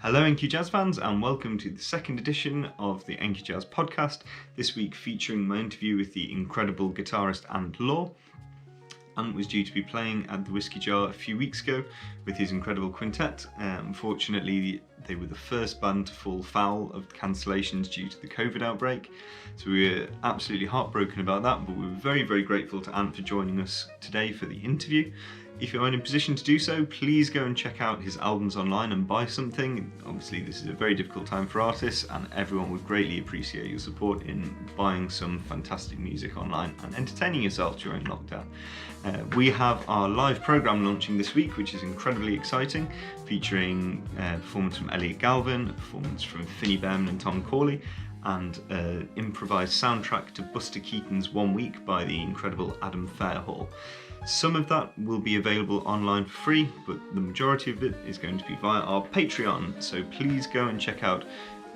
Hello, NQ Jazz fans, and welcome to the second edition of the NQ Jazz podcast. This week featuring my interview with the incredible guitarist Ant Law. Ant was due to be playing at the Whiskey Jar a few weeks ago with his incredible quintet. Unfortunately, they were the first band to fall foul of cancellations due to the COVID outbreak. So we were absolutely heartbroken about that, but we were very, very grateful to Ant for joining us today for the interview. If you're in a position to do so, please go and check out his albums online and buy something. Obviously, this is a very difficult time for artists, and everyone would greatly appreciate your support in buying some fantastic music online and entertaining yourself during lockdown. We have our live programme launching this week, which is incredibly exciting, featuring a performance from Elliot Galvin, a performance from Finney Behrman and Tom Corley, and an improvised soundtrack to Buster Keaton's One Week by the incredible Adam Fairhall. Some of that will be available online for free, but the majority of it is going to be via our Patreon. So please go and check out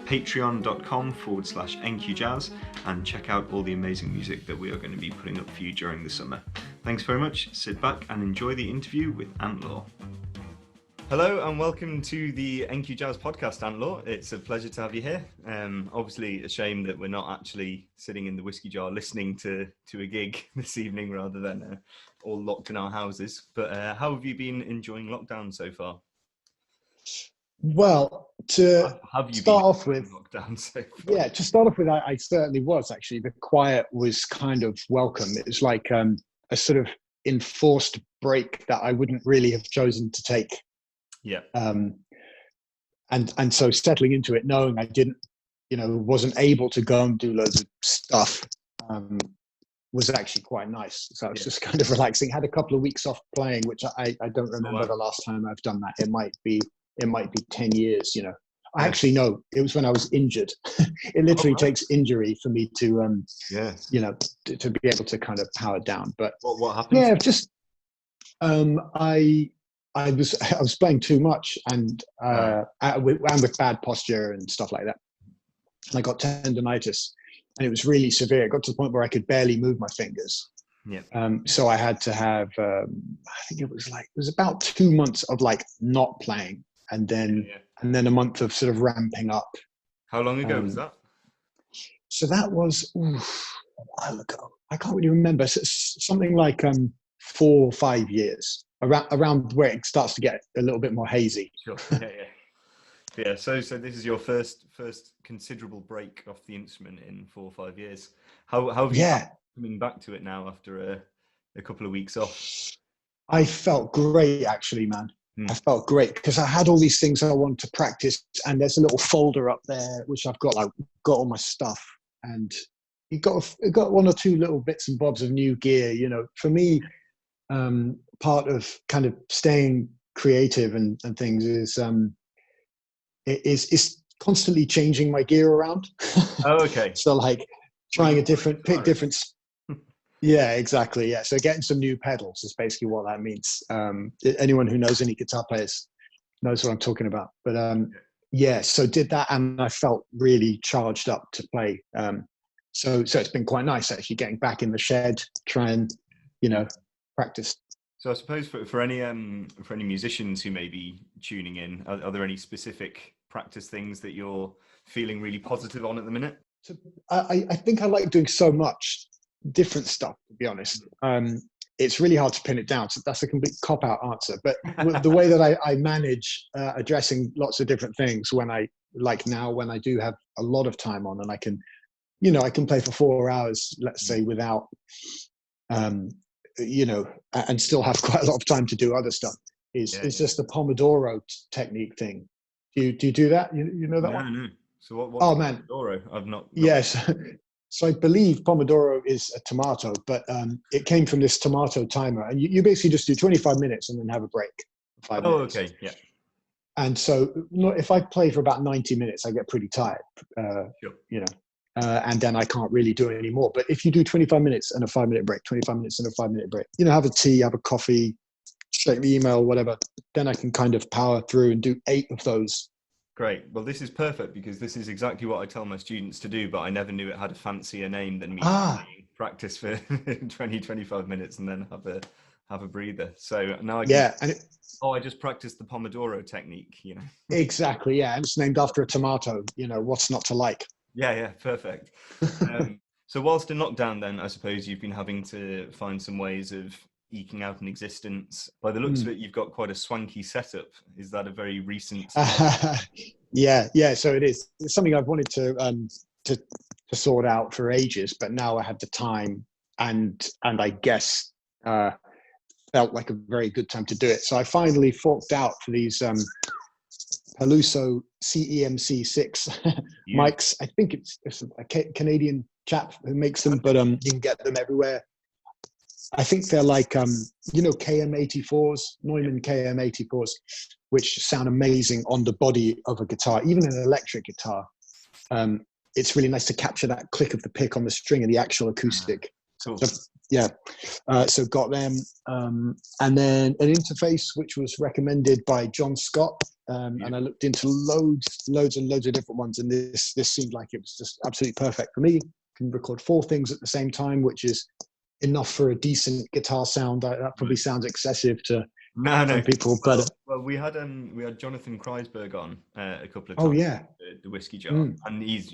patreon.com/NQJazz and check out all the amazing music that we are going to be putting up for you during the summer. Thanks very much. Sit back and enjoy the interview with Ant Law. Hello and welcome to the NQ Jazz podcast, Ant Law. It's a pleasure to have you here. Obviously a shame that we're not actually sitting in the Whiskey Jar listening to a gig this evening rather than all locked in our houses. But how have you been enjoying lockdown so far? Well, to start off with, I certainly was actually. The quiet was kind of welcome. It was like a sort of enforced break that I wouldn't really have chosen to take. Yeah. And so settling into it, knowing I wasn't able to go and do loads of stuff, was actually quite nice. So it's just kind of relaxing. Had a couple of weeks off playing, which I don't remember the last time I've done that. It might be 10 years, I actually know it was when I was injured. It literally takes injury for me to, to be able to kind of power down. But what happened? Yeah, just, I was playing too much and with bad posture and stuff like that. And I got tendonitis, and it was really severe. It got to the point where I could barely move my fingers. Yeah. So I had to have, I think it was about 2 months of not playing, and then a month of sort of ramping up. How long ago was that? So that was a while ago. I can't really remember. So something like 4 or 5 years. Around where it starts to get a little bit more hazy. Sure. Yeah. So this is your first considerable break off the instrument in 4 or 5 years. How have you been coming back to it now after a couple of weeks off? I felt great, actually, man. I felt great because I had all these things I wanted to practice, and there's a little folder up there which I've got all my stuff, and you got 1 or 2 little bits and bobs of new gear. For me. Part of kind of staying creative and things is constantly changing my gear around. Oh, okay. So trying pick different. Yeah, exactly. Yeah. So getting some new pedals is basically what that means. Anyone who knows any guitar players knows what I'm talking about. But so did that, and I felt really charged up to play. So it's been quite nice actually getting back in the shed, try and practice. So I suppose for any musicians who may be tuning in, are there any specific practice things that you're feeling really positive on at the minute? So I think I like doing so much different stuff, to be honest. It's really hard to pin it down. So that's a complete cop-out answer. But the way that I manage addressing lots of different things when I do have a lot of time on, and I can play for 4 hours, let's say, without and still have quite a lot of time to do other stuff. It's just the Pomodoro technique thing. Do you do that? You know that one? No. So what? Oh man, Pomodoro. I've not. Yes. So I believe Pomodoro is a tomato, but it came from this tomato timer, and you basically just do 25 minutes and then have a break for 5 minutes. Oh, okay, yeah. And so if I play for about 90 minutes, I get pretty tired. Sure. And then I can't really do it anymore. But if you do 25 minutes and a 5-minute break, 25 minutes and a 5-minute break, have a tea, have a coffee, check the email, whatever, then I can kind of power through and do 8 of those. Great. Well, this is perfect because this is exactly what I tell my students to do, but I never knew it had a fancier name than me. Practice for 20, 25 minutes and then have have a breather. So now I can. Yeah, and I just practiced the Pomodoro technique. exactly. Yeah, and it's named after a tomato. What's not to like? Yeah, perfect. So whilst in lockdown, then I suppose you've been having to find some ways of eking out an existence. By the looks of it, you've got quite a swanky setup. Is that a very recent? Yeah. So it is. It's something I've wanted to sort out for ages, but now I had the time, and I guess felt like a very good time to do it. So I finally forked out for these Peluso CEMC6 mics. I think it's a Canadian chap who makes them, but you can get them everywhere. I think they're like KM84s, Neumann KM84s, which sound amazing on the body of a guitar, even an electric guitar. It's really nice to capture that click of the pick on the string and the actual acoustic. Cool. So, yeah, so got them, and then an interface which was recommended by John Scott, and I looked into loads and loads of different ones, and this seemed like it was just absolutely perfect for me. Can record 4 things at the same time, which is enough for a decent guitar sound. That probably sounds excessive to some people, but well, we had Jonathan Kreisberg on a couple of times. Oh yeah, the Whiskey Jar, and he's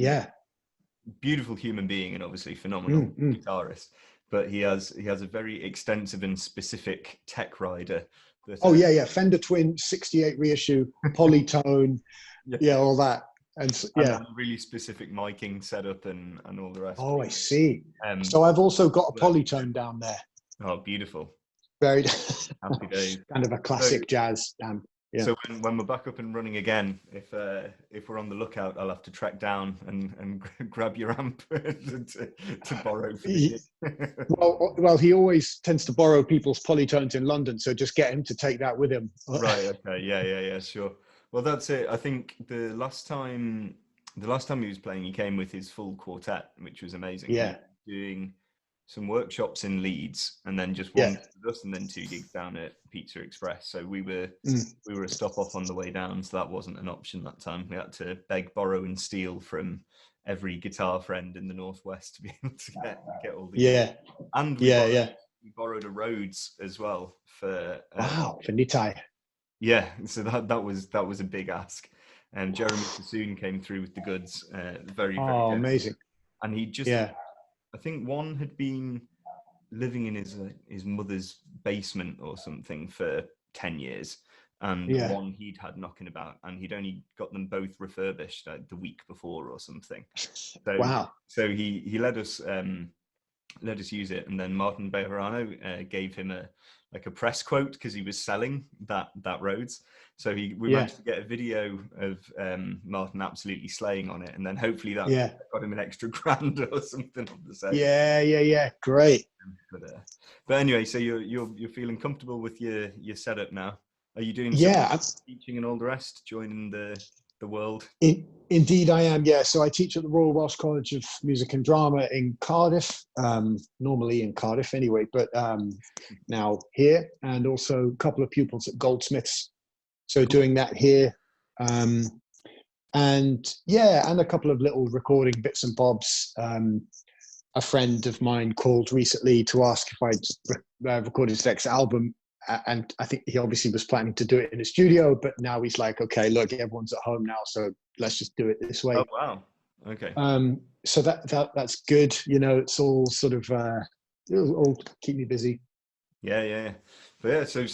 beautiful human being and obviously phenomenal guitarist. But he has a very extensive and specific tech rider. That, Fender Twin 68 reissue, polytone, all that. And a really specific miking setup and all the rest. Oh, I see. So I've also got a polytone down there. Oh, beautiful. Very happy days. Kind of a classic jazz amp. Yeah. So when we're back up and running again, if we're on the lookout, I'll have to track down and grab your amp to borrow. Well, he always tends to borrow people's polytones in London, so just get him to take that with him. Right. Okay. Yeah. Sure. Well, that's it. I think the last time he was playing, he came with his full quartet, which was amazing. Yeah. Doing some workshops in Leeds, and then just one with us, and then 2 gigs down at Pizza Express. So we were a stop off on the way down, so that wasn't an option that time. We had to beg, borrow, and steal from every guitar friend in the Northwest to be able to get all the And we borrowed a Rhodes as well for for Nitai. Yeah, so that was a big ask. And Jeremy Sassoon came through with the goods, very good. Amazing. And he just I think one had been living in his mother's basement or something for 10 years, and one he'd had knocking about, and he'd only got them both refurbished the week before or something. So, wow. So he let us use it, and then Martin Bejarano gave him a press quote because he was selling that Rhodes. So we managed to get a video of Martin absolutely slaying on it, and then hopefully that got him an extra $1,000 or something on the set. Yeah. Great. But anyway, so you're feeling comfortable with your setup now? Are you doing teaching and all the rest, joining the world? Indeed, I am. Yeah, so I teach at the Royal Welsh College of Music and Drama in Cardiff. Normally in Cardiff anyway, but now here, and also a couple of pupils at Goldsmiths. So doing that here, and a couple of little recording bits and bobs. A friend of mine called recently to ask if I'd recorded his next album, and I think he obviously was planning to do it in a studio, but now he's like, okay, look, everyone's at home now, so let's just do it this way. Oh wow, okay. So that's good. It's all sort of it'll all keep me busy. Yeah. But so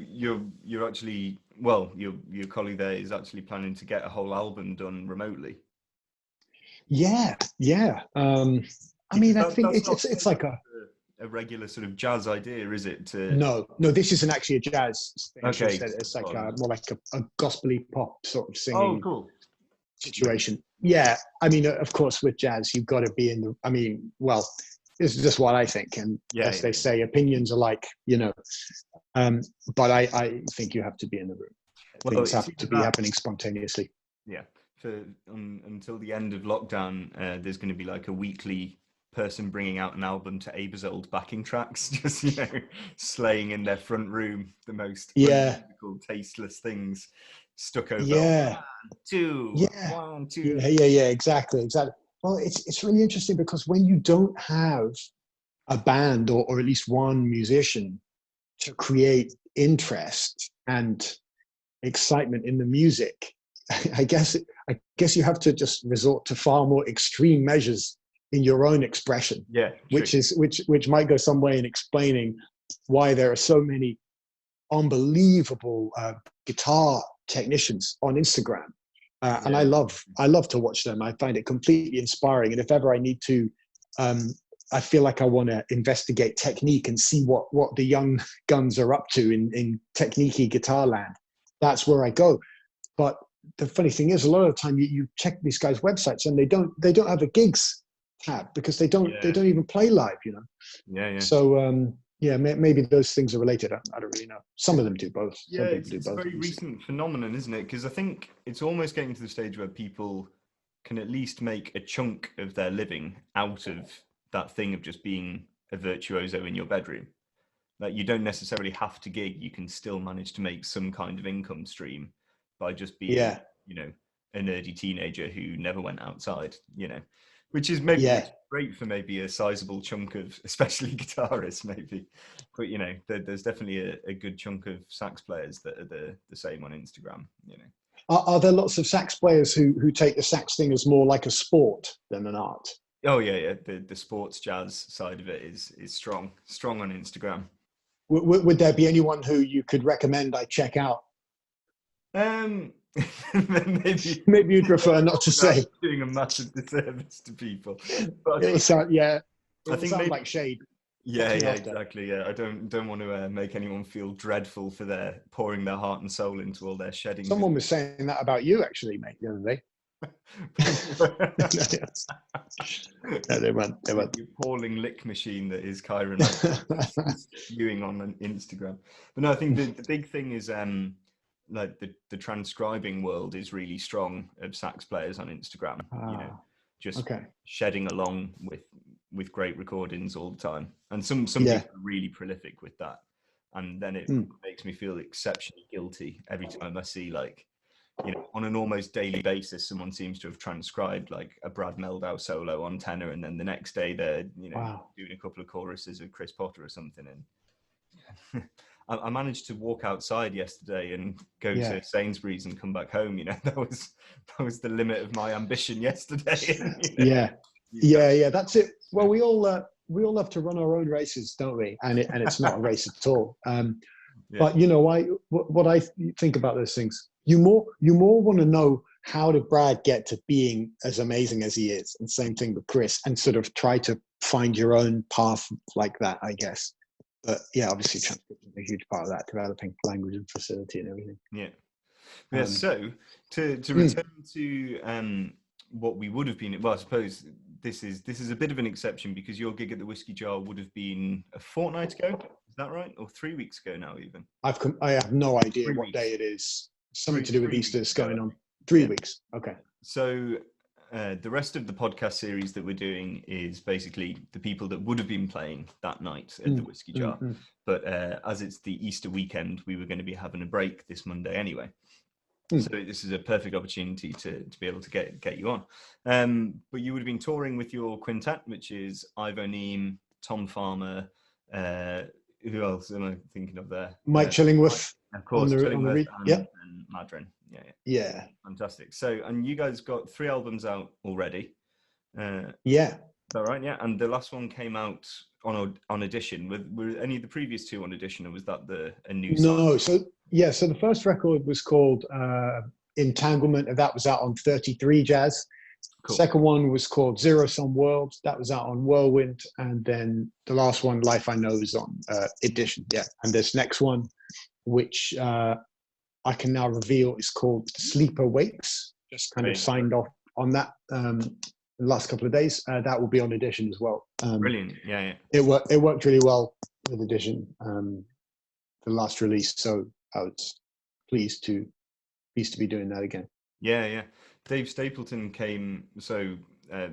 you're actually, your colleague there is actually planning to get a whole album done remotely. Yeah. I mean, I think it's like a regular sort of jazz idea, is it? No, this isn't actually a jazz thing. Okay. It's like more like a gospel-y pop sort of singing situation. Yeah, I mean, of course, with jazz, you've got to be in the. I mean, well, this is just what I think, and as they say, opinions are like, but I think you have to be in the room. Things have to be happening spontaneously. Yeah. Until the end of lockdown, there's going to be like a weekly person bringing out an album to Abe's old backing tracks, just slaying in their front room the most musical, tasteless things stuck over. 1, 2, 1, 2. Yeah, exactly. Well, it's really interesting because when you don't have a band or at least one musician, to create interest and excitement in the music, I guess you have to just resort to far more extreme measures in your own expression. Yeah, which might go some way in explaining why there are so many unbelievable guitar technicians on Instagram. And I love to watch them. I find it completely inspiring. And if ever I need to, I feel like I want to investigate technique and see what the young guns are up to in technique guitar land. That's where I go. But the funny thing is, a lot of the time you check these guys' websites and they don't have a gigs tab because they don't even play live, you know. So maybe those things are related. I don't really know. Some of them do both. Some people do it's both. a very recent phenomenon, isn't it? Because I think it's almost getting to the stage where people can at least make a chunk of their living out of that thing of just being a virtuoso in your bedroom. Like, you don't necessarily have to gig. You can still manage to make some kind of income stream by just being, you know, a nerdy teenager who never went outside, you know, which is maybe great for maybe a sizable chunk of, especially guitarists, maybe. But, you know, there's definitely a good chunk of sax players that are the same on Instagram, you know. Are there lots of sax players who take the sax thing as more like a sport than an art? Oh, yeah. The sports jazz side of it is strong on Instagram. Would there be anyone who you could recommend I check out? Maybe you'd prefer not to say. Doing a massive disservice to people. But It'll sound maybe, like shade. Yeah, exactly. Yeah, I don't want to make anyone feel dreadful for their pouring their heart and soul into all their shedding. Someone was saying that about you, actually, mate, the other day. They went. The appalling lick machine that is Kyron viewing on Instagram. But no, I think the big thing is like the transcribing world is really strong of sax players on Instagram. You know, just shedding along with great recordings all the time, and some people are really prolific with that. And then it makes me feel exceptionally guilty every time I see, like, you know, on an almost daily basis, someone seems to have transcribed like a Brad Meldau solo on tenor, and then the next day they're, you know, doing a couple of choruses of Chris Potter or something. And I managed to walk outside yesterday and go to Sainsbury's and come back home. You know, that was the limit of my ambition yesterday. You know? Yeah. That's it. Well, we all love to run our own races, don't we? And it's not a race at all. But you know, what I think about those things, you more want to know, how did Brad get to being as amazing as he is? And same thing with Chris, and sort of try to find your own path like that, I guess. But yeah, obviously transcription is a huge part of that, developing language and facility and everything. Yeah. So to return to what we would have been, well, I suppose this is a bit of an exception, because your gig at the Whiskey Jar would have been a fortnight ago. Is that right? Or 3 weeks ago now, even? I have no idea what day it is. Something to do with Easter is going on. 3 weeks. Okay. So the rest of the podcast series that we're doing is basically the people that would have been playing that night at the Whiskey Jar. But as it's the Easter weekend, we were going to be having a break this Monday anyway. So this is a perfect opportunity to be able to get you on. But you would have been touring with your quintet, which is Ivo Neame, Tom Farmer, who else am I thinking of there? Mike Chillingworth. Of course, Chillingworth and Madron. Yeah. Fantastic. So, and you guys got 3 albums out already. Yeah. Is that right? Yeah. And the last one came out on Audition. Were any of the previous 2 on Audition, or was that a new song? No. So the first record was called Entanglement, and that was out on 33 Jazz. Cool. Second one was called Zero Sum World. That was out on Whirlwind. And then the last one, Life I Know, is on Edition. Yeah. And this next one, which I can now reveal, is called Sleeper Wakes. Just kind of signed off on that the last couple of days. That will be on Edition as well. Brilliant. Yeah. It worked really well with Edition, the last release. So I was pleased to be doing that again. Yeah. Dave Stapleton came. So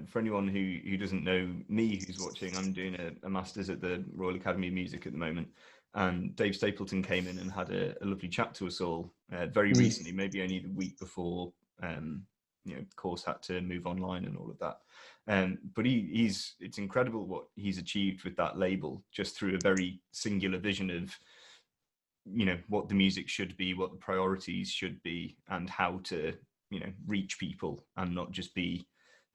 for anyone who doesn't know me, who's watching, I'm doing a master's at the Royal Academy of Music at the moment, and Dave Stapleton came in and had a lovely chat to us all very recently, maybe only the week before the course had to move online and all of that. But it's incredible what he's achieved with that label, just through a very singular vision of what the music should be, what the priorities should be, and how to reach people and not just be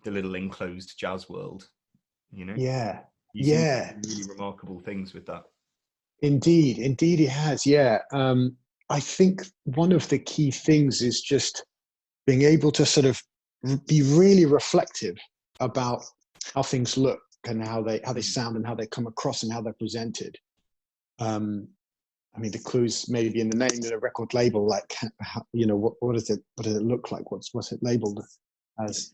the little enclosed jazz world. Yeah, You seem to yeah, do really remarkable things with that. indeed he has. Yeah, I think one of the key things is just being able to sort of be really reflective about how things look and how they sound and how they come across and how they're presented. I mean, the clues maybe in the name of a record label, like what does it look like? What's it labeled as?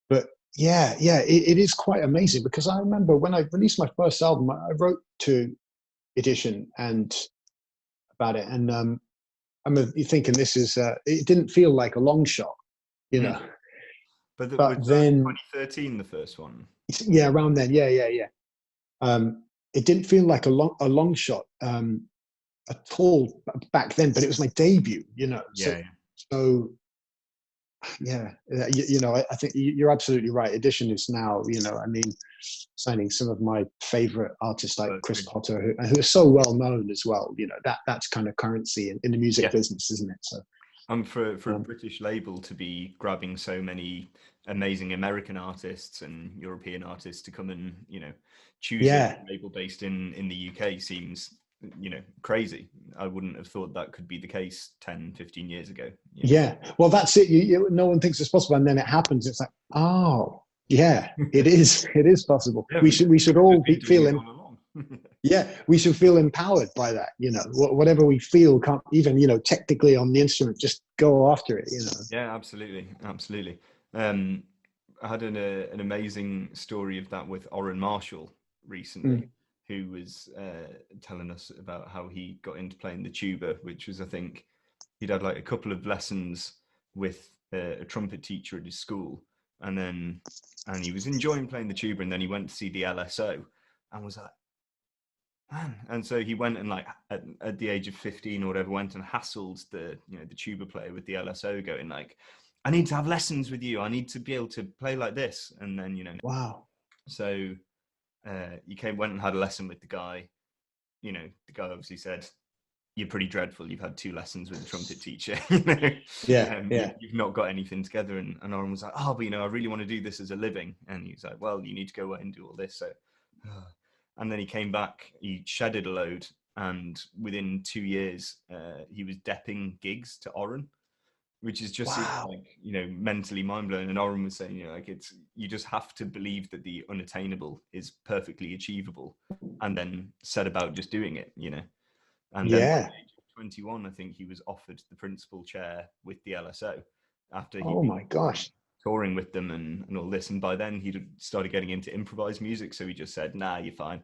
But yeah, it is quite amazing, because I remember when I released my first album, I wrote to Edition and about it, and I'm thinking this is it didn't feel like a long shot, But was But that then 2013 the first one? yeah, around then, yeah. It didn't feel like a long shot at all back then, but it was my debut, Yeah. So yeah, I think you're absolutely right. Edition is now, I mean, signing some of my favorite artists like Chris Potter, who are so well known as well. That's kind of currency in the music business, isn't it? So, and for a British label to be grabbing so many amazing American artists and European artists to come and choose a label based in the UK seems crazy. I wouldn't have thought that could be the case 10-15 years ago. Yeah, well, that's it. No one thinks it's possible, and then it happens. It's like, oh yeah, it is possible. Yeah, we should all feel yeah, we should feel empowered by that. Whatever we feel, can't even technically on the instrument, just go after it. Yeah, absolutely. I had an amazing story of that with Orrin Marshall recently, who was telling us about how he got into playing the tuba, which was, I think, he'd had like a couple of lessons with a trumpet teacher at his school, and he was enjoying playing the tuba, and then he went to see the LSO and was like, man. And so he went and, like, at the age of 15 or whatever, went and hassled the tuba player with the LSO, going like, I need to have lessons with you, I need to be able to play like this. And then wow. So he went and had a lesson with the guy. The guy obviously said, you're pretty dreadful, you've had 2 lessons with a trumpet teacher. You've not got anything together. And Orrin was like, oh, but I really want to do this as a living. And he's like, well, you need to go away and do all this. So and then he came back, he shedded a load, and within 2 years he was depping gigs to Orrin, which is just mentally mind-blowing. And Orrin was saying, you just have to believe that the unattainable is perfectly achievable, and then set about just doing it. And then by the age of 21, I think he was offered the principal chair with the LSO after he'd my gosh, touring with them and all this. And by then he'd started getting into improvised music, so he just said, nah, you're fine.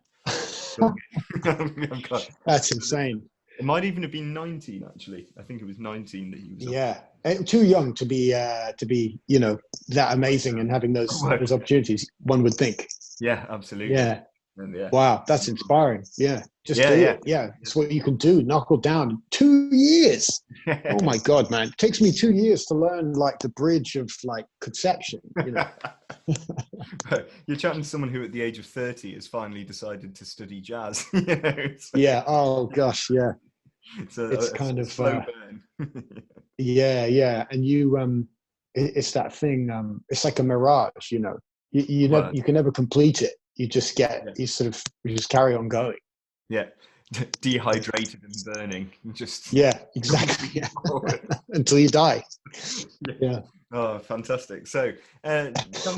That's insane. It might even have been 19, actually. I think it was 19 that he was. Yeah, too young to be that amazing and having those opportunities, one would think. Yeah, absolutely. Yeah. Wow, that's inspiring. Yeah, just do it. Yeah, it's what you can do. Knuckle down. 2 years. Oh my God, man! It takes me 2 years to learn like the bridge of like conception. You're chatting to someone who, at the age of 30, has finally decided to study jazz. Yeah. Oh gosh. Yeah. It's kind of slow burn. Yeah, and it's that thing. It's like a mirage. You can never complete it. You just you just carry on going. Yeah. Dehydrated and burning. Exactly. Until you die. Yeah. Oh, fantastic. So tell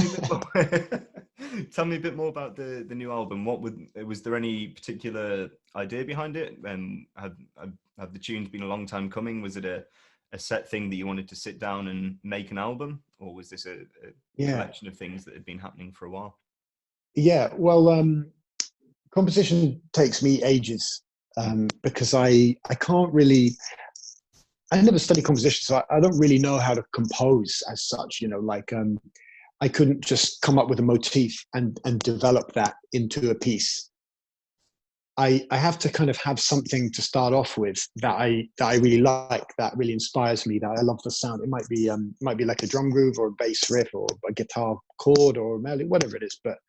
me a bit more about the new album. Was there any particular idea behind it? Have the tunes been a long time coming? Was it a set thing that you wanted to sit down and make an album, or was this a collection of things that had been happening for a while? Yeah, well, composition takes me ages because I can't really. I never studied composition, so I don't really know how to compose as such. I couldn't just come up with a motif and develop that into a piece. I have to kind of have something to start off with that I really like, that really inspires me, that I love the sound. It might be like a drum groove or a bass riff or a guitar chord or a melody, whatever it is. But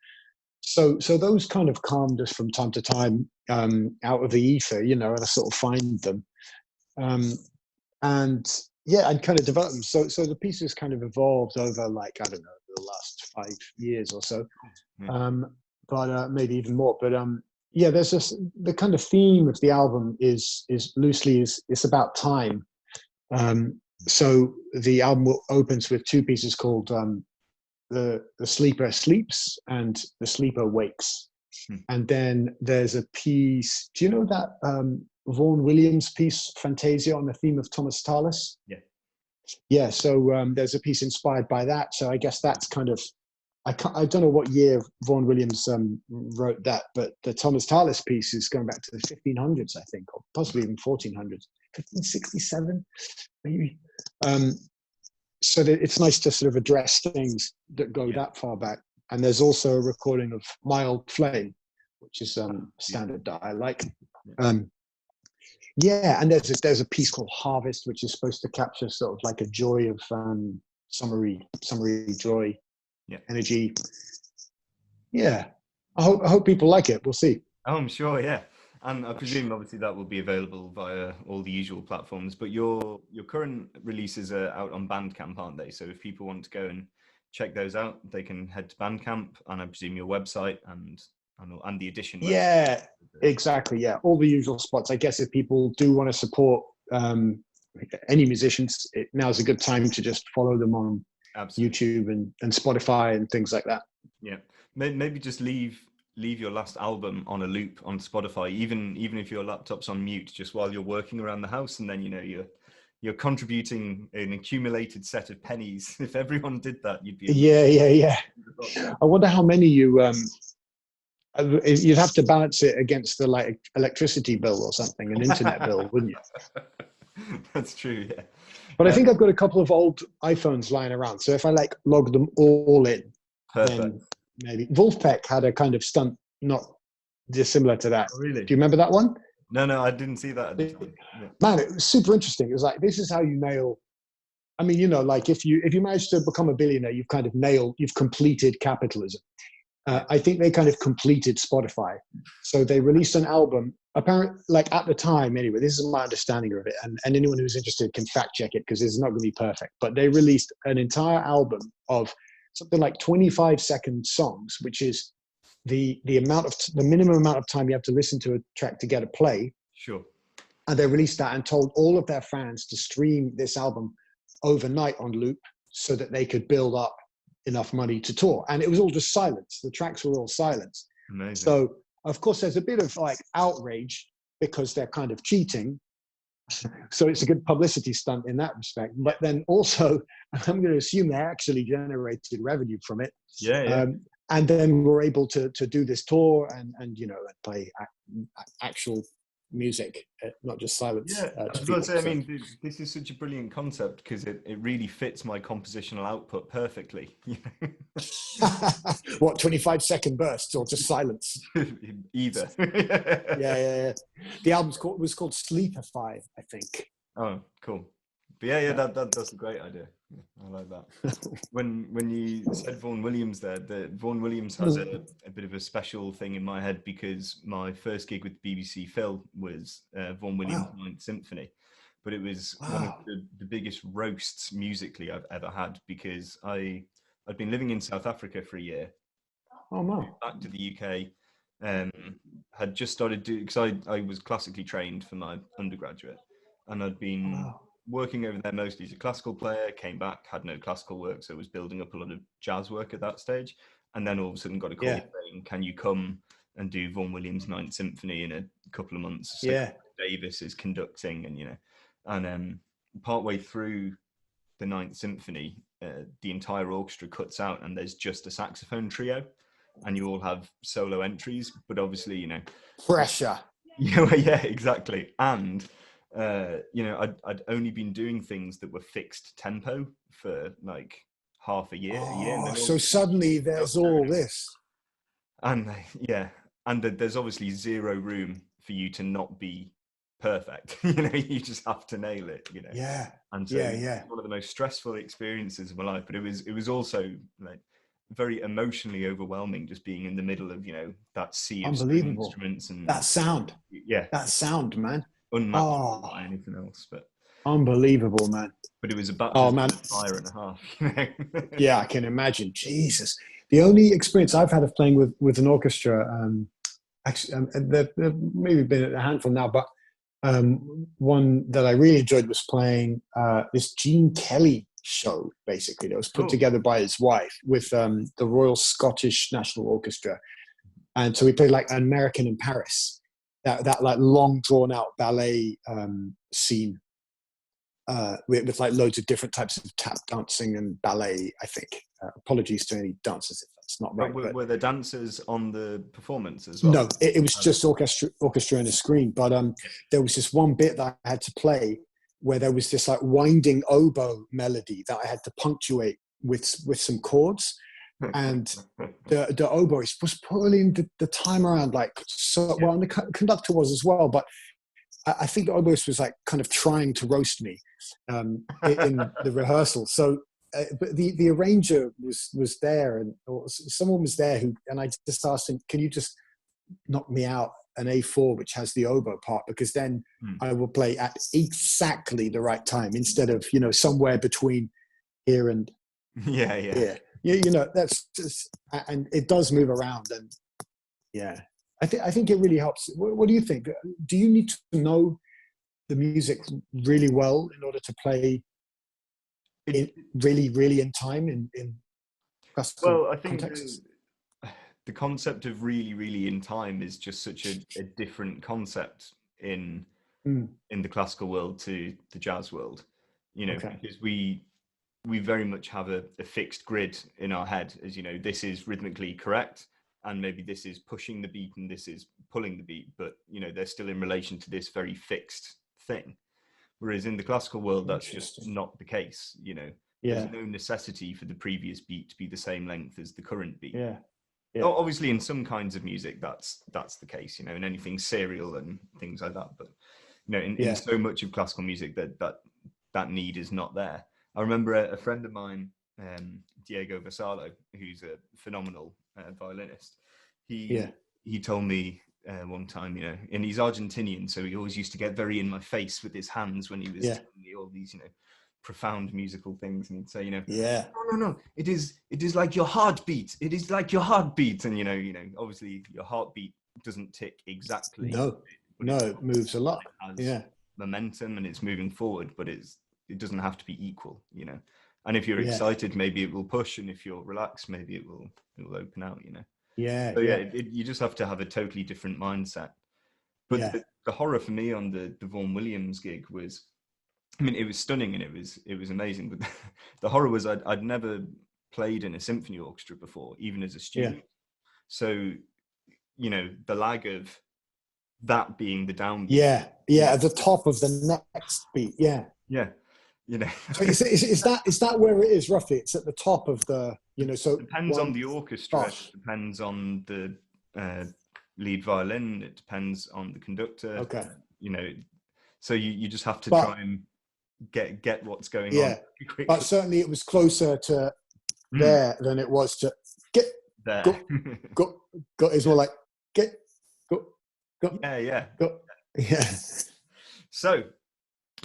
so those kind of come just from time to time. out of the ether, and I sort of find them. And yeah, and kind of develop them. So the pieces kind of evolved over, like, I don't know, the last 5 years or so, but maybe even more. But yeah, there's this, the kind of theme of the album is loosely it's about time. So the album opens with 2 pieces called the Sleeper Sleeps and the Sleeper Wakes. And then there's a piece. Do you know that Vaughan Williams piece, Fantasia, on the theme of Thomas Tallis? Yeah. So there's a piece inspired by that. So I guess that's kind of, I don't know what year Vaughan Williams wrote that, but the Thomas Tallis piece is going back to the 1500s, I think, or possibly even 1400s, 1567, maybe. So that it's nice to sort of address things that go that far back. And there's also a recording of My Old Flame, which is standard that I like. Yeah, and there's a piece called Harvest, which is supposed to capture sort of like a joy of summery joy, energy. Yeah, I hope people like it. We'll see. Oh, I'm sure, yeah. And I presume obviously that will be available via all the usual platforms, but your current releases are out on Bandcamp, aren't they? So if people want to go and check those out, they can head to Bandcamp, and I presume your website and the edition website. Yeah, exactly. Yeah, all the usual spots. I guess if people do want to support any musicians, now's a good time to just follow them on YouTube and Spotify and things like that. Yeah, maybe just leave your last album on a loop on Spotify, even if your laptop's on mute, just while you're working around the house, and then you're contributing an accumulated set of pennies. If everyone did that, you'd be yeah. I wonder how many you'd have to balance it against the like electricity bill or something, an internet bill, wouldn't you? That's true, yeah. But I think I've got a couple of old iPhones lying around, so if I like log them all in, then maybe. Wolfpack had a kind of stunt not dissimilar to that. Oh, really? Do you remember that one? No, I didn't see that at the time. Yeah. Man, it was super interesting. It was like, this is how you nail. I mean, like if you manage to become a billionaire, you've completed capitalism. I think they kind of completed Spotify. So they released an album, apparently, like at the time anyway, this is my understanding of it, and anyone who's interested can fact check it because it's not going to be perfect, but they released an entire album of something like 25-second songs, which is the minimum amount of time you have to listen to a track to get a play. Sure. And they released that and told all of their fans to stream this album overnight on loop so that they could build up enough money to tour. And it was all just silence. The tracks were all silence. Amazing. So of course there's a bit of like outrage because they're kind of cheating. So it's a good publicity stunt in that respect. But then also, I'm going to assume they actually generated revenue from it. Yeah. And then we're able to do this tour and play actual music, not just silence. Yeah, I was going to say, I mean, this is such a brilliant concept because it really fits my compositional output perfectly. What, 25-second bursts or just silence? Either. Yeah. The album was called Sleepify, I think. Oh, cool. But yeah, that's a great idea. I like that. When you said Vaughan Williams there, Vaughan Williams has a bit of a special thing in my head because my first gig with BBC Phil was Vaughan Williams' Ninth Symphony. But it was one of the biggest roasts musically I've ever had because I'd been living in South Africa for a year. Oh, no. Back to the UK. Had just started doing, because I was classically trained for my undergraduate, and I'd been working over there mostly as a classical player, came back, had no classical work, so was building up a lot of jazz work at that stage. And then all of a sudden got a call saying, can you come and do Vaughan Williams' Ninth Symphony in a couple of months? So Davis is conducting, and partway through the Ninth Symphony, the entire orchestra cuts out and there's just a saxophone trio, and you all have solo entries, but obviously, pressure. Yeah, exactly. And I'd only been doing things that were fixed tempo for like half a year. So suddenly there's all this. And and there's obviously zero room for you to not be perfect. You just have to nail it. Yeah. And so it's one of the most stressful experiences of my life. But it was also like very emotionally overwhelming, just being in the middle of, you know, that sea of string Unbelievable. instruments and That sound. yeah, That sound, man. unmatchable Oh, by anything else. unbelievable, man. But it was a Oh, baptism man. of fire and a half. You know? Yeah, I can imagine. Jesus. The only experience I've had of playing with an orchestra, actually, there maybe been a handful now, but one that I really enjoyed was playing this Gene Kelly show, basically, that was put Oh, together by his wife with the Royal Scottish National Orchestra. And so we played like an American in Paris, that like long drawn out ballet scene with like loads of different types of tap dancing and ballet, I think. Apologies to any dancers if that's not right. were there dancers on the performance as well? No, it was just orchestra and a screen. But there was this one bit that I had to play where there was this like winding oboe melody that I had to punctuate with some chords. And the oboist was pulling the time around like so well, and the conductor was as well. But I think the oboist was like kind of trying to roast me in the rehearsal. So, but the arranger was there, and or someone was there and I just asked him, "Can you just knock me out an A4 which has the oboe part, because then I will play at exactly the right time instead of, you know, somewhere between here and here." You know, that's just, and it does move around, and yeah, I think it really helps. What do you think? Do you need to know the music really well in order to play it really in time in classical Well, I think contexts? the concept of really in time is just such a different concept in Mm, the classical world to the jazz world, you know, okay. because we very much have a fixed grid in our head, as you know, this is rhythmically correct, and maybe this is pushing the beat and this is pulling the beat, but you know, they're still in relation to this very fixed thing. Whereas in the classical world, that's just Interesting. not the case. You know, there's Yeah. no necessity for the previous beat to be the same length as the current beat. Yeah. Yeah. Obviously, in some kinds of music, that's the case. You know, in anything serial and things like that. But you know, in Yeah. so much of classical music, that need is not there. I remember a friend of mine, Diego Vassallo, who's a phenomenal violinist. Yeah. He told me one time, you know, and he's Argentinian, so he always used to get very in my face with his hands when he was Yeah. telling me all these, you know, profound musical things, and he'd say, you know, Yeah. no, it is like your heartbeat. It is like your heartbeat, and you know, obviously your heartbeat doesn't tick exactly, No. but No, it's it moves a lot. it has Yeah. momentum and it's moving forward, but it doesn't have to be equal, you know. And if you're Yeah. excited, maybe it will push, and if you're relaxed, maybe it will open out, you know. Yeah. So yeah, Yeah. you just have to have a totally different mindset. But Yeah. the horror for me on the Vaughan Williams gig was, I mean, it was stunning and it was amazing. But the horror was I'd never played in a symphony orchestra before, even as a Yeah. student. So, you know, the lag of that being the downbeat, Yeah. you Yeah. know, At the top of the next beat. Yeah. yeah, you know, So is that where it is roughly? It's at the top of the, you know, so depends on one, the orchestra, it gosh. depends on the lead violin, it depends on the conductor, Okay. you know, so you just have to But try and get what's going on yeah, but quickly. certainly it was closer to Mm, there than it was to get, there. go, go, go. It's more like get, go, go, Yeah. go. Yeah. So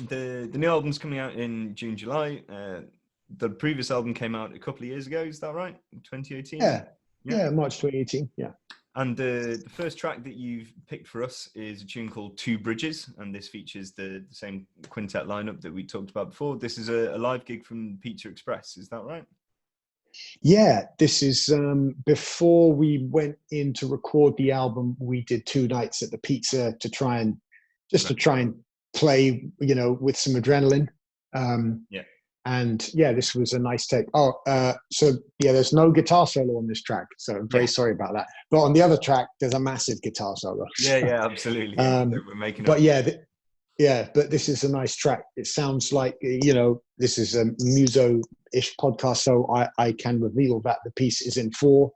the new album's coming out in June, July. The previous album came out a couple of years ago. Is that right? 2018. Yeah. Yeah. Yeah. March 2018. Yeah. And the first track that you've picked for us is a tune called Two Bridges, and this features the same quintet lineup that we talked about before. This is a live gig from Pizza Express. Is that right? Yeah. This is before we went in to record the album. We did 2 nights at the Pizza to try and play, you know, with some adrenaline. Yeah. And yeah, this was a nice take. So yeah, there's no guitar solo on this track, so I'm very sorry about that. But on the other track, there's a massive guitar solo. Yeah, absolutely. Yeah. So we're making But up. yeah, but this is a nice track. It sounds like, you know, this is a muso-ish podcast, so I can reveal that the piece is in 4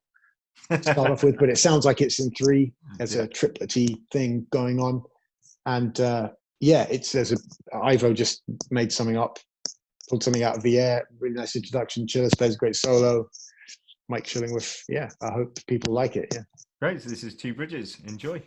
to start off with, but it sounds like it's in 3. There's a triplety thing going on, and yeah, Ivo just made something up, pulled something out of the air. Really nice introduction. Chiller plays a great solo. Mike Chillingworth. Yeah, I hope people like it. Yeah. Great. So this is Two Bridges. Enjoy.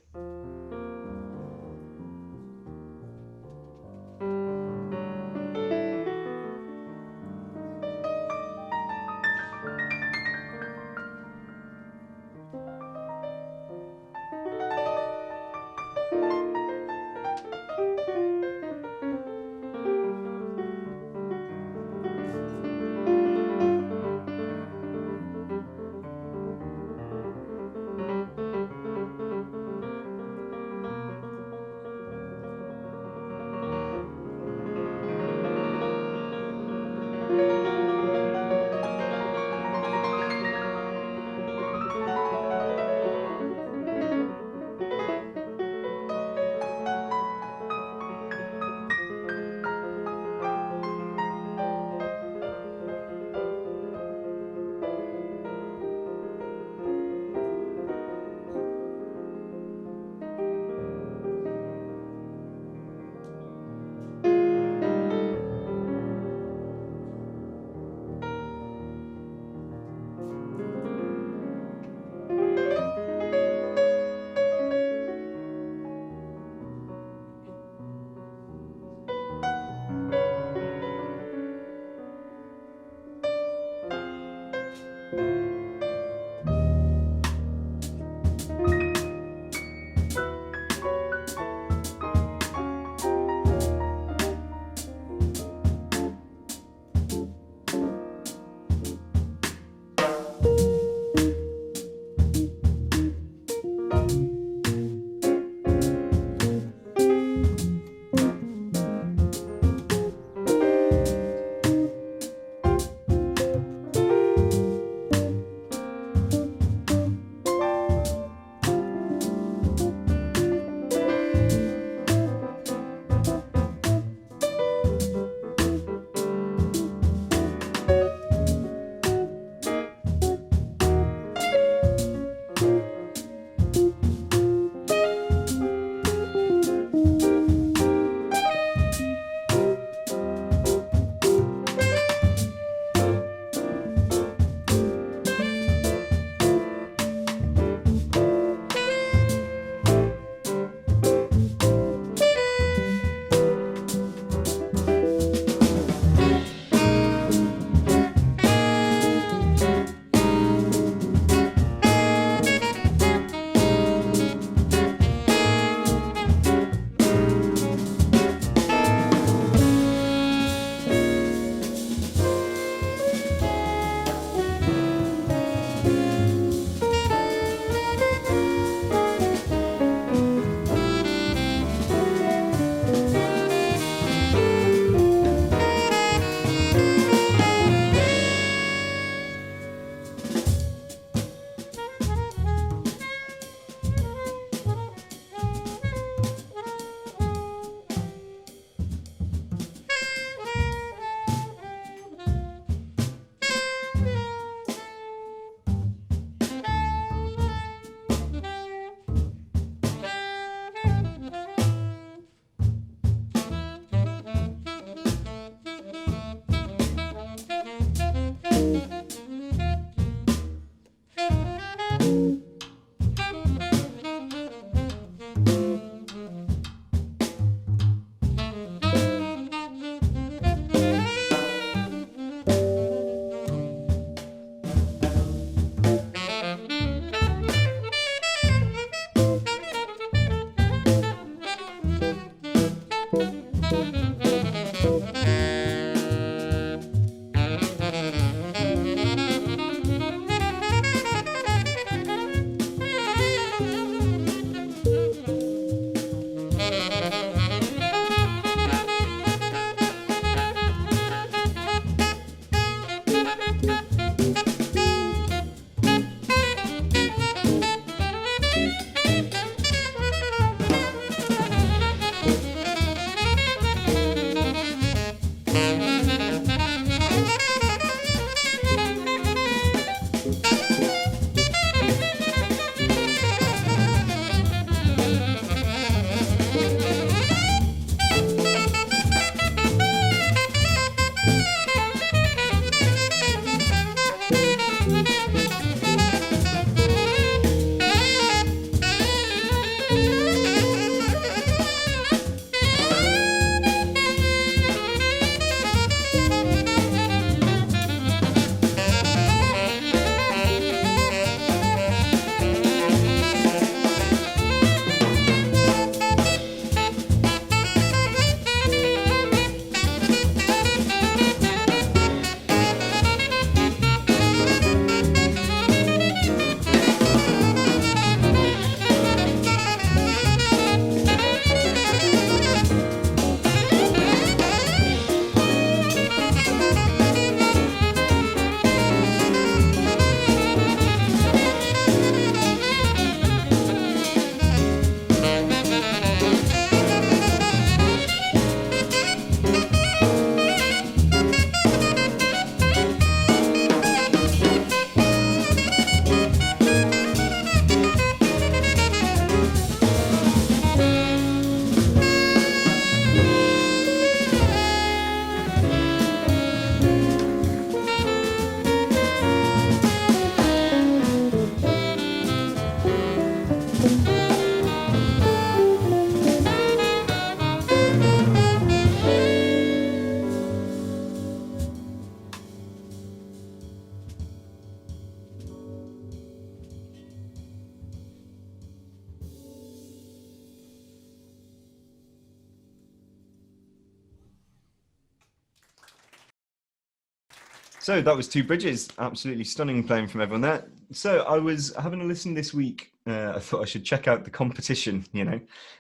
So that was Two Bridges, absolutely stunning playing from everyone there. So I was having a listen this week. I thought I should check out the competition.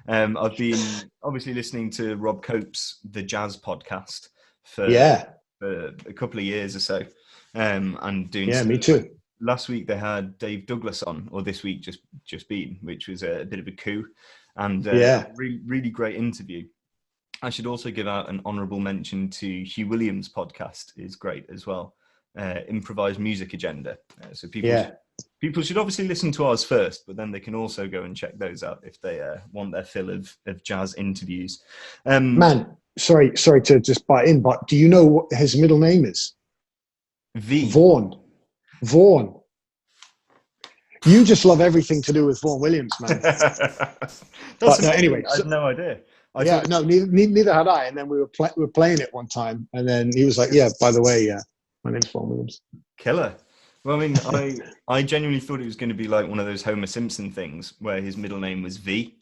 I've been obviously listening to Rob Cope's The Jazz podcast for, Yeah, for a couple of years or so, and doing. yeah, me too. Last week they had Dave Douglas on, or this week just been, which was a bit of a coup, and Yeah, really really great interview. I should also give out an honourable mention to Hugh Williams' podcast, is great as well. Improvised Music Agenda. So yeah. people should obviously listen to ours first, but then they can also go and check those out if they want their fill of jazz interviews. Man, sorry to just butt in, but do you know what his middle name is? V. Vaughan. Vaughan. You just love everything to do with Vaughan Williams, man. But anyway, I had no idea. Neither had I. And then we were playing it one time, and then he was like, "Yeah, by the way, my name's Vaughan Williams." Killer. Well, I mean, I genuinely thought it was going to be like one of those Homer Simpson things where his middle name was V.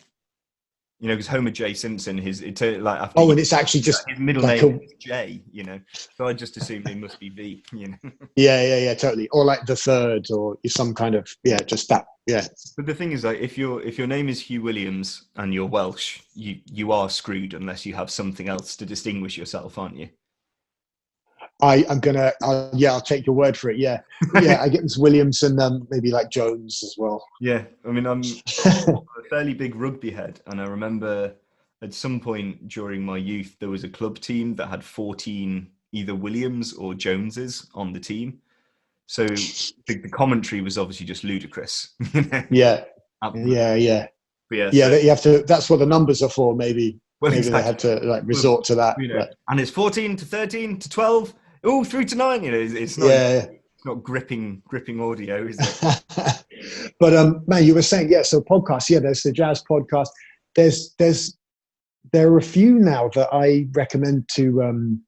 Because Homer J. Simpson, and it's actually just his middle like name is J. So I just assumed it must be V. Yeah, totally. Or like the third, or some kind of just that. Yeah. But the thing is, like, if your name is Hugh Williams and you're Welsh, you are screwed unless you have something else to distinguish yourself, aren't you? I'll take your word for it. Yeah. I get this Williams and maybe like Jones as well. Yeah, I mean, I'm a fairly big rugby head, and I remember at some point during my youth there was a club team that had 14 either Williams or Joneses on the team. So the commentary was obviously just ludicrous. Yeah. Yeah. You have to. That's what the numbers are for. Maybe exactly. They had to resort to that. And it's 14 to 13 to 12. Oh, through to 9. It's not. Yeah. It's not gripping audio, is it? But man, you were saying so podcasts. Yeah, there's the jazz podcast. There are a few now that I recommend to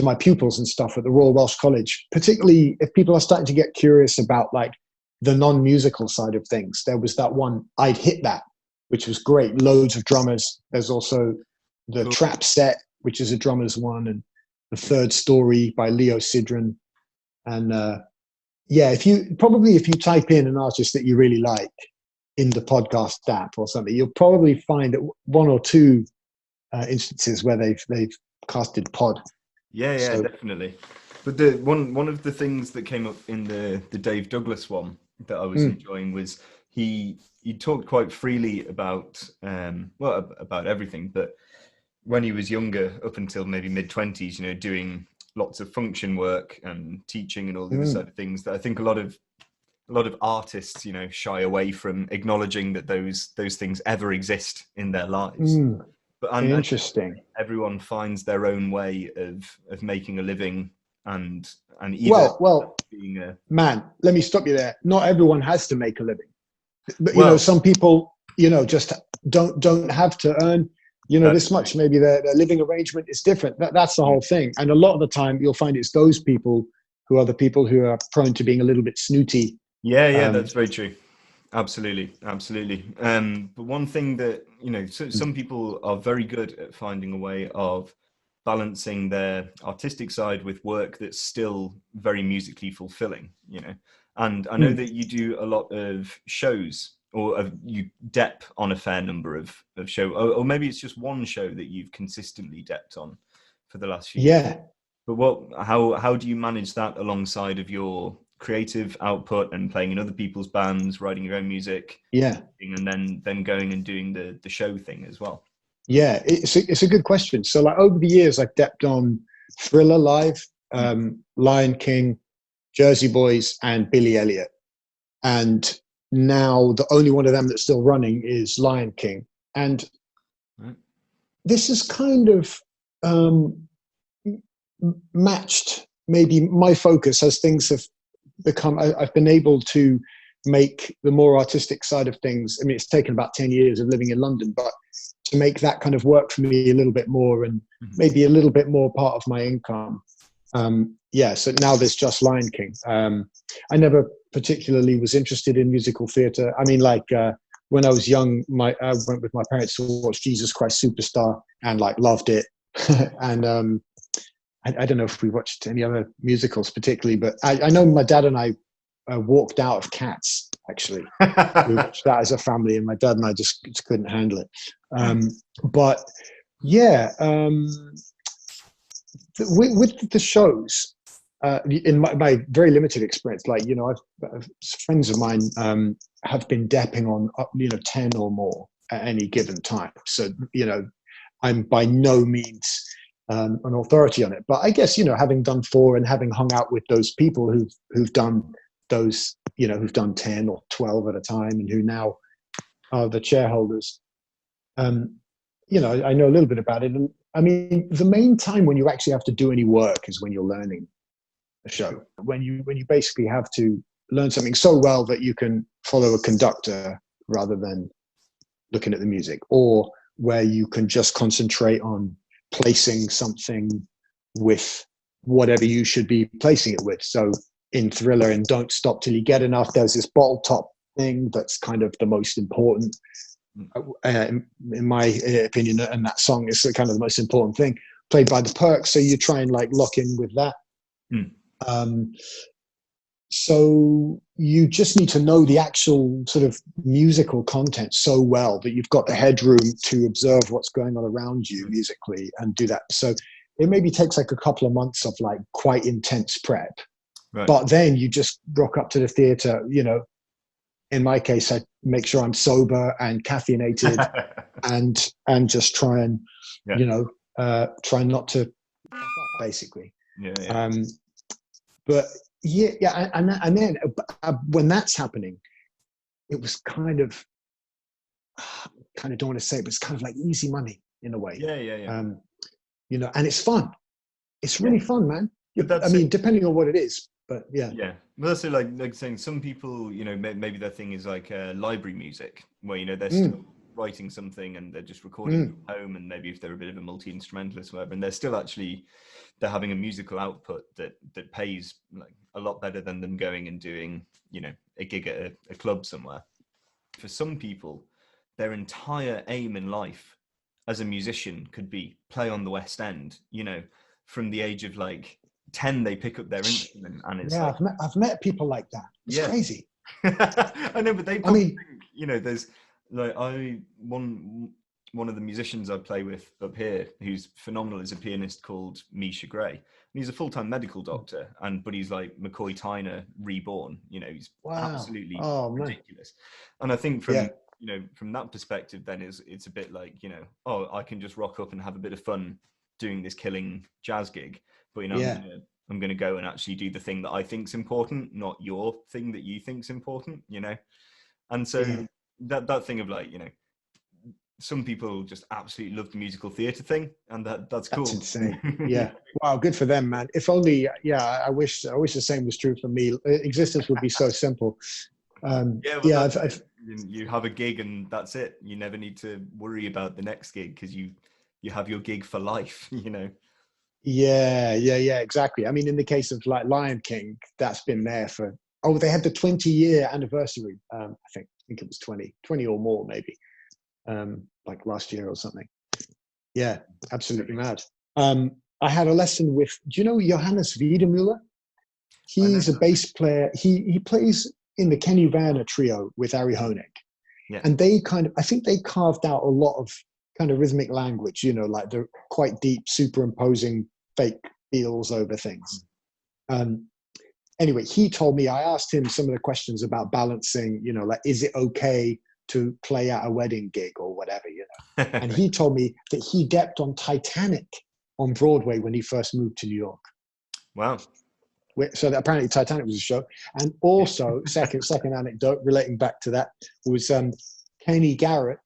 my pupils and stuff at the Royal Welsh College, particularly if people are starting to get curious about like the non-musical side of things. There was that one, I'd Hit That, which was great. Loads of drummers. There's also the Trap Set, which is a drummer's one, and The Third Story by Leo Sidran. And if you type in an artist that you really like in the podcast app or something, you'll probably find that one or two instances where they've casted pod. So, definitely. But the one of the things that came up in the Dave Douglas one that I was enjoying was he talked quite freely about about everything, but when he was younger, up until maybe mid-20s, doing lots of function work and teaching and all the other side of things, that I think a lot of artists, shy away from acknowledging that those things ever exist in their lives. But interesting. Everyone finds their own way of making a living and either being a man. Let me stop you there. Not everyone has to make a living, but some people, just don't have to earn. This much. Maybe their living arrangement is different. That's the whole thing. And a lot of the time, you'll find it's those people who are the people who are prone to being a little bit snooty. Yeah, that's very true. Absolutely. But one thing that some people are very good at finding a way of balancing their artistic side with work that's still very musically fulfilling. And I know that you do a lot of shows. Or you dep on a fair number of shows, or maybe it's just one show that you've consistently depped on for the last few years. But how do you manage that alongside of your creative output and playing in other people's bands, writing your own music, and then going and doing the show thing as well? Yeah, it's a good question. So like over the years, I've depped on Thriller Live, Lion King, Jersey Boys, and Billy Elliot, and now the only one of them that's still running is Lion King. And this is kind of matched maybe my focus as things have become. I've been able to make the more artistic side of things. I mean, it's taken about 10 years of living in London, but to make that kind of work for me a little bit more and maybe a little bit more part of my income. So now there's just Lion King. I never particularly was interested in musical theatre. I mean, like when I was young, I went with my parents to watch Jesus Christ Superstar and like loved it. And I don't know if we watched any other musicals particularly, but I know my dad and I walked out of Cats, actually. We watched that as a family, and my dad and I just couldn't handle it. But yeah, with the shows, in my very limited experience, like, you know, friends of mine have been depping on, 10 or more at any given time. So, you know, I'm by no means an authority on it, but I guess, you know, having done 4 and having hung out with those people who've done those, you know, who've done 10 or 12 at a time, and who now are the shareholders, you know, I know a little bit about it. And I mean, the main time when you actually have to do any work is when you're learning a show, when you basically have to learn something so well that you can follow a conductor rather than looking at the music, or where you can just concentrate on placing something with whatever you should be placing it with. So in Thriller and Don't Stop Till You Get Enough, there's this bottle top thing that's kind of the most important, in my opinion, and that song is kind of the most important thing, played by the Perks. So you try and like lock in with that. So you just need to know the actual sort of musical content so well that you've got the headroom to observe what's going on around you musically and do that. So it maybe takes like a couple of months of like quite intense prep, but then you just rock up to the theater. You know, in my case, I make sure I'm sober and caffeinated and just try and, you know, try not to basically. But yeah, and then when that's happening, it was kind of don't want to say it, but it's kind of like easy money in a way. You know, and it's fun. It's really fun, man. I mean, depending on what it is, but yeah. Well, that's like saying some people, you know, maybe their thing is like library music, where, you know, they're still writing something and they're just recording from home, and maybe if they're a bit of a multi-instrumentalist or whatever, and they're still actually, they're having a musical output that pays like a lot better than them going and doing, you know, a gig at a club somewhere. For some people, their entire aim in life as a musician could be play on the West End. You know, from the age of like 10, they pick up their instrument, and it's like, I've met people like that. It's crazy. I know, but they probably think, you know, there's like one of the musicians I play with up here who's phenomenal is a pianist called Misha Gray. And he's a full-time medical doctor, but he's like McCoy Tyner reborn. You know, he's absolutely ridiculous. And I think from you know, from that perspective, then it's a bit like, you know, oh, I can just rock up and have a bit of fun doing this killing jazz gig, but, you know, I'm going to go and actually do the thing that I think's important, not your thing that you think's important, you know? And so that thing of like, you know, some people just absolutely love the musical theatre thing, and that's cool. That's insane. Wow, good for them, man. If only, I wish the same was true for me. Existence would be so simple. You have a gig and that's it. You never need to worry about the next gig because you have your gig for life, you know? Yeah, exactly. I mean, in the case of like Lion King, that's been there for, they had the 20-year anniversary. I think it was 20 or more maybe, like last year or something. Yeah, absolutely mad. I had a lesson with, do you know Johannes Wiedemuller? He's a bass player. He plays in the Kenny Vanner trio with Ari Honeck. Yeah. And they I think they carved out a lot of kind of rhythmic language, you know, like they're quite deep, superimposing fake feels over things. Anyway, he told me, I asked him some of the questions about balancing, you know, like, is it okay to play at a wedding gig or whatever, you know? And he told me that he depped on Titanic on Broadway when he first moved to New York. Wow. So apparently Titanic was a show. And also, second anecdote relating back to that was Kenny Garrett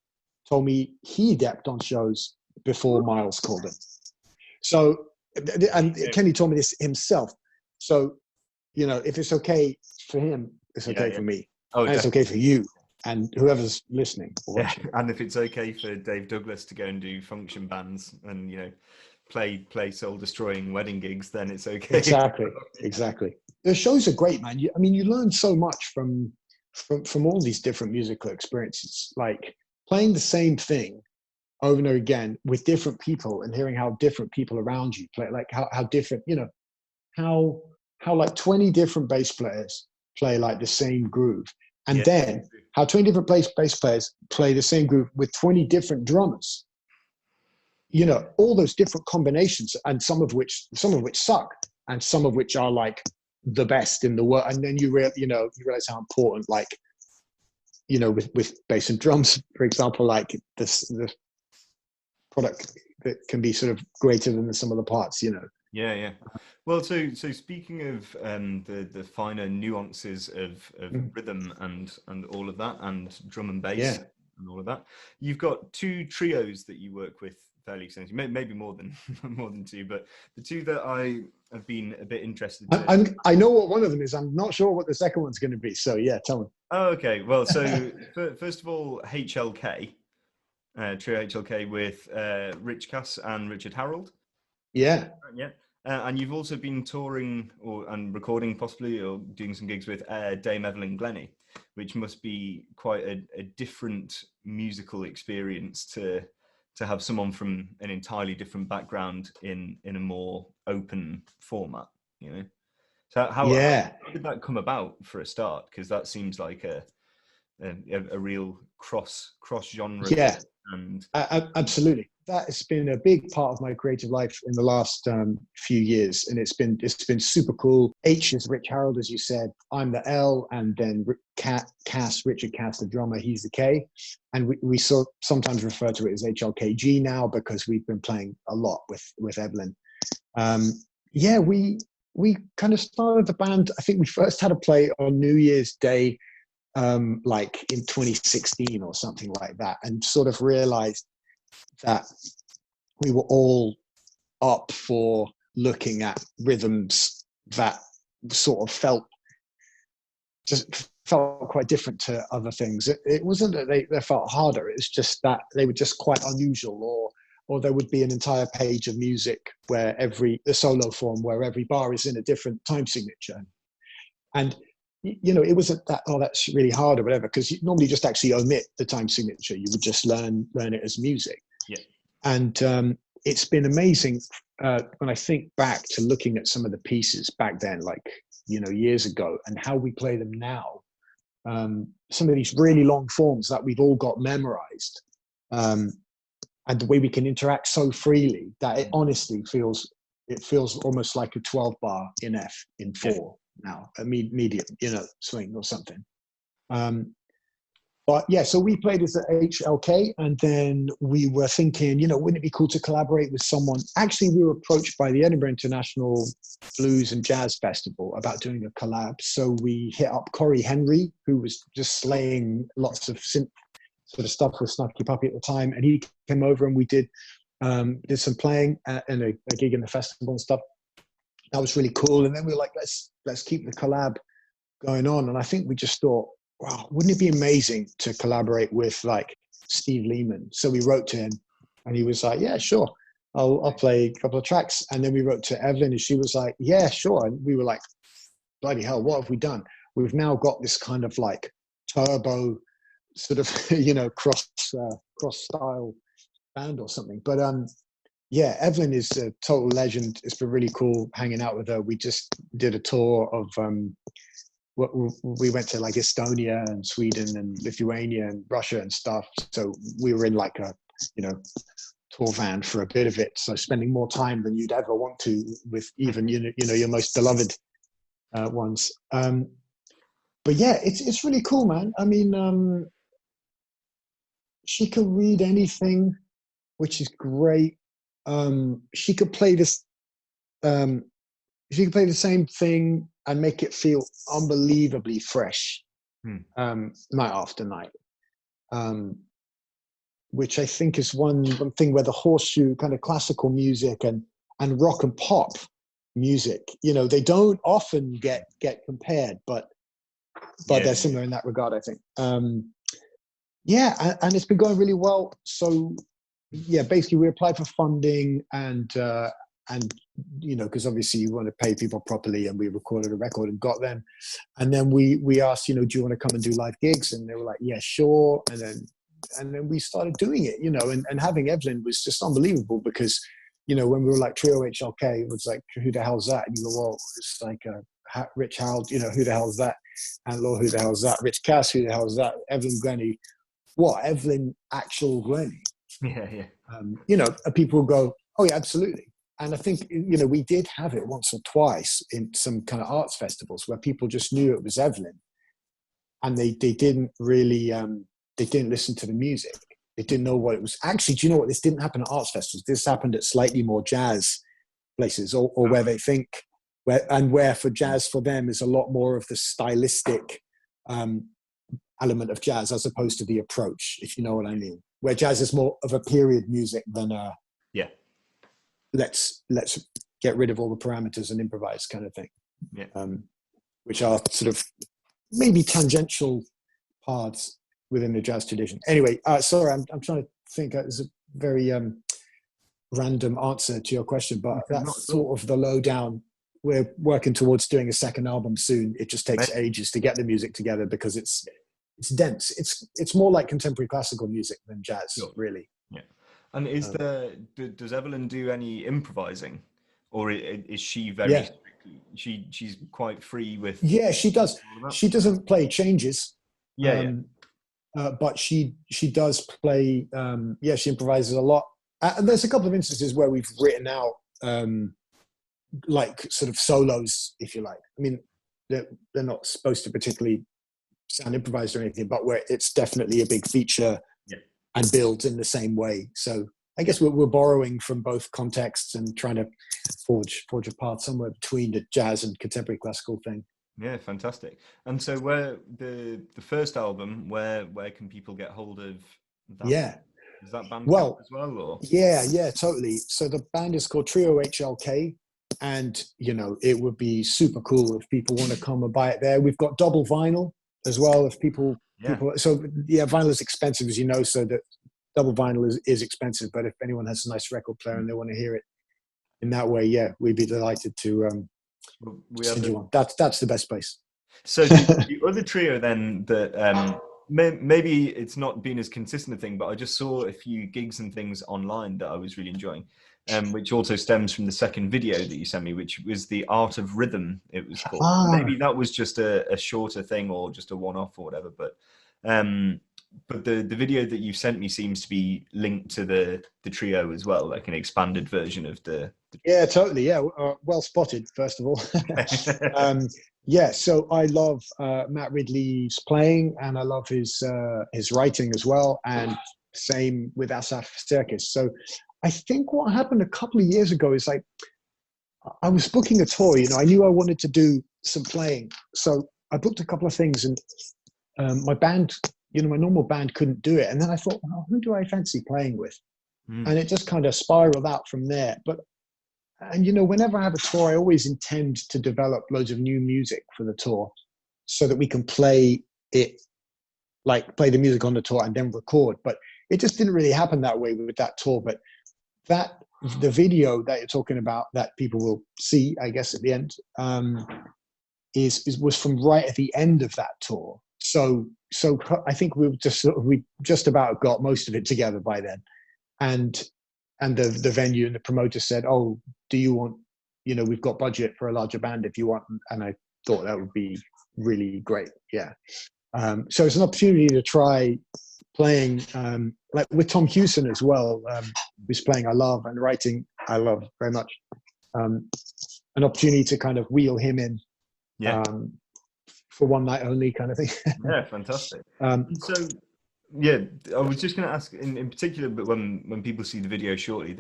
told me he depped on shows before Miles called him. So, and Kenny told me this himself. So, you know, if it's okay for him, it's okay for me. Oh, and it's okay for you and whoever's listening. And if it's okay for Dave Douglas to go and do function bands and, you know, play soul-destroying wedding gigs, then it's okay. Exactly. The shows are great, man. I mean, you learn so much from all these different musical experiences. Like playing the same thing over and over again with different people, and hearing how different people around you play, like how different, you know, how like 20 different bass players play like the same groove, and then how 20 different bass players play the same groove with 20 different drummers. You know, all those different combinations, and some of which suck, and some of which are like the best in the world. And then you realize how important, like, you know, with bass and drums, for example, like the product that can be sort of greater than the sum of the parts, you know. Yeah. Well, so speaking of the finer nuances of rhythm and all of that, and drum and bass and all of that, you've got two trios that you work with fairly extensively, maybe more than more than two, but the two that I have been a bit interested in. I know what one of them is. I'm not sure what the second one's going to be. So yeah, tell me. Oh, okay. Well, so first of all, HLK, trio HLK with Rich Cass and Richard Harold. Yeah. And you've also been touring and recording possibly, or doing some gigs with Dame Evelyn Glennie, which must be quite a different musical experience to have someone from an entirely different background in a more open format, you know. So how did that come about for a start? Because that seems like a real cross genre. Yeah, and absolutely. That has been a big part of my creative life in the last few years, and it's been super cool. H is Rich Harold, as you said. I'm the L, and then Richard Cass, the drummer, he's the K, and we sometimes refer to it as HLKG now because we've been playing a lot with Evelyn. We kind of started the band. I think we first had a play on New Year's Day, like in 2016 or something like that, and sort of realized that we were all up for looking at rhythms that sort of felt quite different to other things. It wasn't that they felt harder. It was just that they were just quite unusual, or there would be an entire page of music where the solo form where every bar is in a different time signature. And you know, it wasn't that, oh, that's really hard or whatever, because you normally just actually omit the time signature. You would just learn it as music. Yeah. And it's been amazing when I think back to looking at some of the pieces back then, like, you know, years ago, and how we play them now. Some of these really long forms that we've all got memorized, and the way we can interact so freely that it honestly feels almost like a 12 bar in F in 4 now, a medium, you know, swing or something. But yeah, so we played as the HLK, and then we were thinking, you know, wouldn't it be cool to collaborate with someone? Actually, we were approached by the Edinburgh International Blues and Jazz Festival about doing a collab. So we hit up Corey Henry, who was just slaying lots of synth sort of stuff with Snarky Puppy at the time, and he came over and we did some playing and a gig in the festival and stuff. That was really cool. And then we were like, let's keep the collab going on. And I think we just thought, wow, wouldn't it be amazing to collaborate with like Steve Lehman? So we wrote to him, and he was like, yeah, sure, I'll play a couple of tracks. And then we wrote to Evelyn, and she was like, yeah, sure. And we were like, bloody hell, what have we done? We've now got this kind of like turbo sort of, you know, cross style band or something. But yeah, Evelyn is a total legend. It's been really cool hanging out with her. We just did a tour of we went to like Estonia and Sweden and Lithuania and Russia and stuff. So we were in like a, you know, tour van for a bit of it. So spending more time than you'd ever want to with even, you know, your most beloved ones. But yeah, it's really cool, man. I mean, she can read anything, which is great. She could play this. She could play the same thing and make it feel unbelievably fresh, night after night. Which I think is one thing where the horseshoe kind of classical music and rock and pop music, you know, they don't often get compared, but they're similar in that regard, I think. Yeah, and it's been going really well. So yeah, basically we applied for funding and you know, because obviously you want to pay people properly, and we recorded a record and got them. And then we asked, you know, do you want to come and do live gigs? And they were like, yeah, sure. And then then we started doing it, and having Evelyn was just unbelievable because, when we were like Trio HLK, it was like, who the hell's that? And you go, well, it's like Rich Harold, who the hell's that? And Law, who the hell's that? Rich Cass, who the hell's that? Evelyn Glennie. What? Evelyn actual Glennie? Yeah. And people will go, oh yeah, absolutely. And I think, we did have it once or twice in some kind of arts festivals where people just knew it was Evelyn, and they didn't really, they didn't listen to the music. They didn't know what it was. Actually, do you know what? This didn't happen at arts festivals. This happened at slightly more jazz places, or where they think, where for jazz for them is a lot more of the stylistic element of jazz as opposed to the approach, if you know what I mean. Where jazz is more of a period music than let's get rid of all the parameters and improvise kind of thing. Yeah. Which are sort of maybe tangential paths within the jazz tradition. Anyway, sorry, I'm trying to think. It's a very random answer to your question, but that's sort of the lowdown. We're working towards doing a second album soon. It just takes ages to get the music together because it's dense. It's more like contemporary classical music than jazz, really. Yeah. And does Evelyn do any improvising, or is she very she's quite free with? Yeah, she does. She doesn't play changes. But she does play. She improvises a lot. And there's a couple of instances where we've written out like sort of solos, if you like. I mean, they're not supposed to particularly sound improvised or anything, but where it's definitely a big feature and builds in the same way. So I guess we're borrowing from both contexts and trying to forge a path somewhere between the jazz and contemporary classical thing. Yeah, fantastic. And so where the first album, where can people get hold of that? Yeah. Is that Bandcamp as well? Or? Yeah, totally. So the band is called Trio HLK, and it would be super cool if people want to come and buy it there. We've got double vinyl as well. If people so vinyl is expensive, as you know, so that double vinyl is expensive. But if anyone has a nice record player and they want to hear it in that way, we'd be delighted to send you one. That's the best place. So the other trio then that maybe it's not been as consistent a thing, but I just saw a few gigs and things online that I was really enjoying, which also stems from the second video that you sent me, which was the Art of Rhythm, it was called. Maybe that was just a shorter thing or just a one-off or whatever, but the video that you've sent me seems to be linked to the trio as well, like an expanded version of the Yeah, totally. Yeah, well spotted, first of all. So I love Matt Ridley's playing, and I love his writing as well, and same with Asaf Serkis. So I think what happened a couple of years ago is like I was booking a tour. I knew I wanted to do some playing, so I booked a couple of things, and my band, my normal band couldn't do it. And then I thought, well, who do I fancy playing with? And it just kind of spiraled out from there. And whenever I have a tour, I always intend to develop loads of new music for the tour so that we can play the music on the tour and then record. But it just didn't really happen that way with that tour. But the video that you're talking about that people will see, I guess, at the end, was from right at the end of that tour. So I think we just about got most of it together by then. And the venue and the promoter said, oh, do you want, we've got budget for a larger band if you want. And I thought that would be really great. Yeah. So it's an opportunity to try playing, like with Tom Hewson as well, who's playing I love and writing I love very much. An opportunity to kind of wheel him in for one night only kind of thing. Yeah, fantastic. So yeah, I was just going to ask in particular, but when people see the video shortly,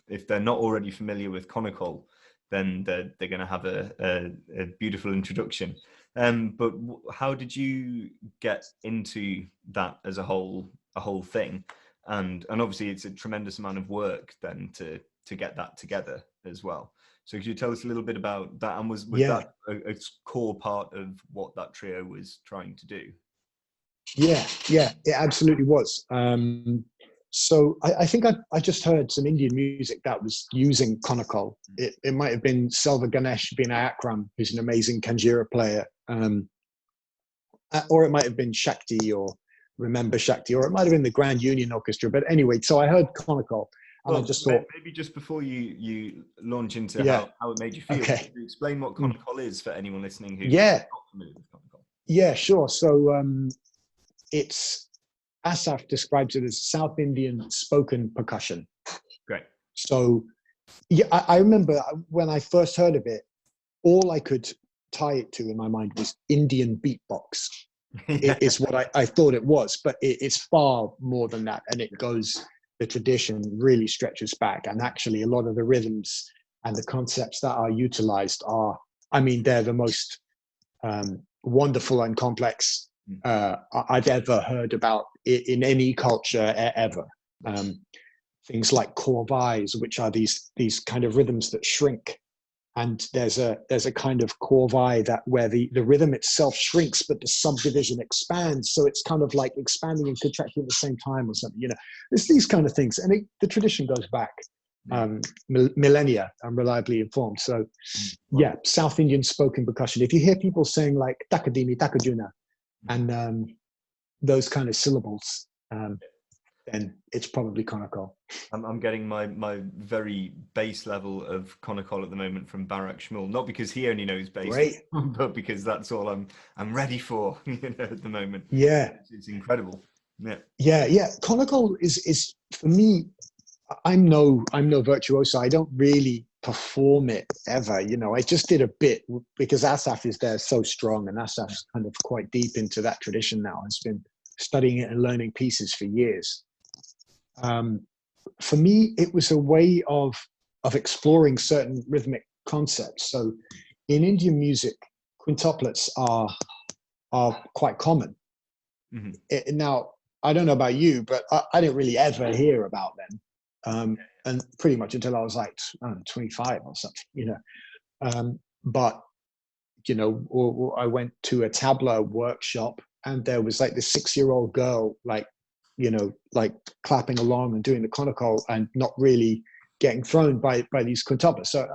if they're not already familiar with Conical, then they're going to have a beautiful introduction. But how did you get into that as a whole thing? And obviously it's a tremendous amount of work then to get that together as well. So could you tell us a little bit about that? And was that a core part of what that trio was trying to do? Yeah, it absolutely was. So I think I just heard some Indian music that was using Conical. It might have been Selva Ganesh Binay Akram, who's an amazing Kanjira player, or it might have been Shakti or remember Shakti, or it might have been the Grand Union Orchestra. But anyway, so I heard conical, and I Well, just thought, maybe just before you launch into yeah, how it made you feel, okay, could you explain what mm, conical is for anyone listening who's yeah, not familiar with conical? yeah, sure. So it's Asaf describes it as South Indian spoken percussion. Great. So yeah, I remember when I first heard of it, all I could tie it to in my mind was Indian beatbox. Yeah. Is what I thought it was, but it's far more than that. And it goes, the tradition really stretches back. And actually, a lot of the rhythms and the concepts that are utilized are, I mean, they're the most wonderful and complex I've ever heard about in any culture ever. Things like corvais, which are these kind of rhythms that shrink, and there's a kind of corvai that where the rhythm itself shrinks, but the subdivision expands, so it's kind of like expanding and contracting at the same time or something. It's these kind of things, and the tradition goes back millennia. I'm reliably informed. So yeah, South Indian spoken percussion. If you hear people saying like takadimi, takajuna, and those kind of syllables, then it's probably conical. I'm getting my very base level of conical at the moment from Barak Shmuel, not because he only knows bass, Great. but because that's all I'm ready for, at the moment. Yeah. It's incredible. Yeah. Yeah. Conical is for me. I'm no virtuoso. I don't really perform it ever. I just did a bit because Asaf is there so strong, and Asaf's kind of quite deep into that tradition now. Has been studying it and learning pieces for years. For me, it was a way of exploring certain rhythmic concepts. So, in Indian music, quintuplets are quite common. Mm-hmm. Now, I don't know about you, but I didn't really ever hear about them, and pretty much until I was like, I don't know, 25 or something. But I went to a tabla workshop, and there was like this 6-year-old girl, like clapping along and doing the conical and not really getting thrown by these quintuplets. So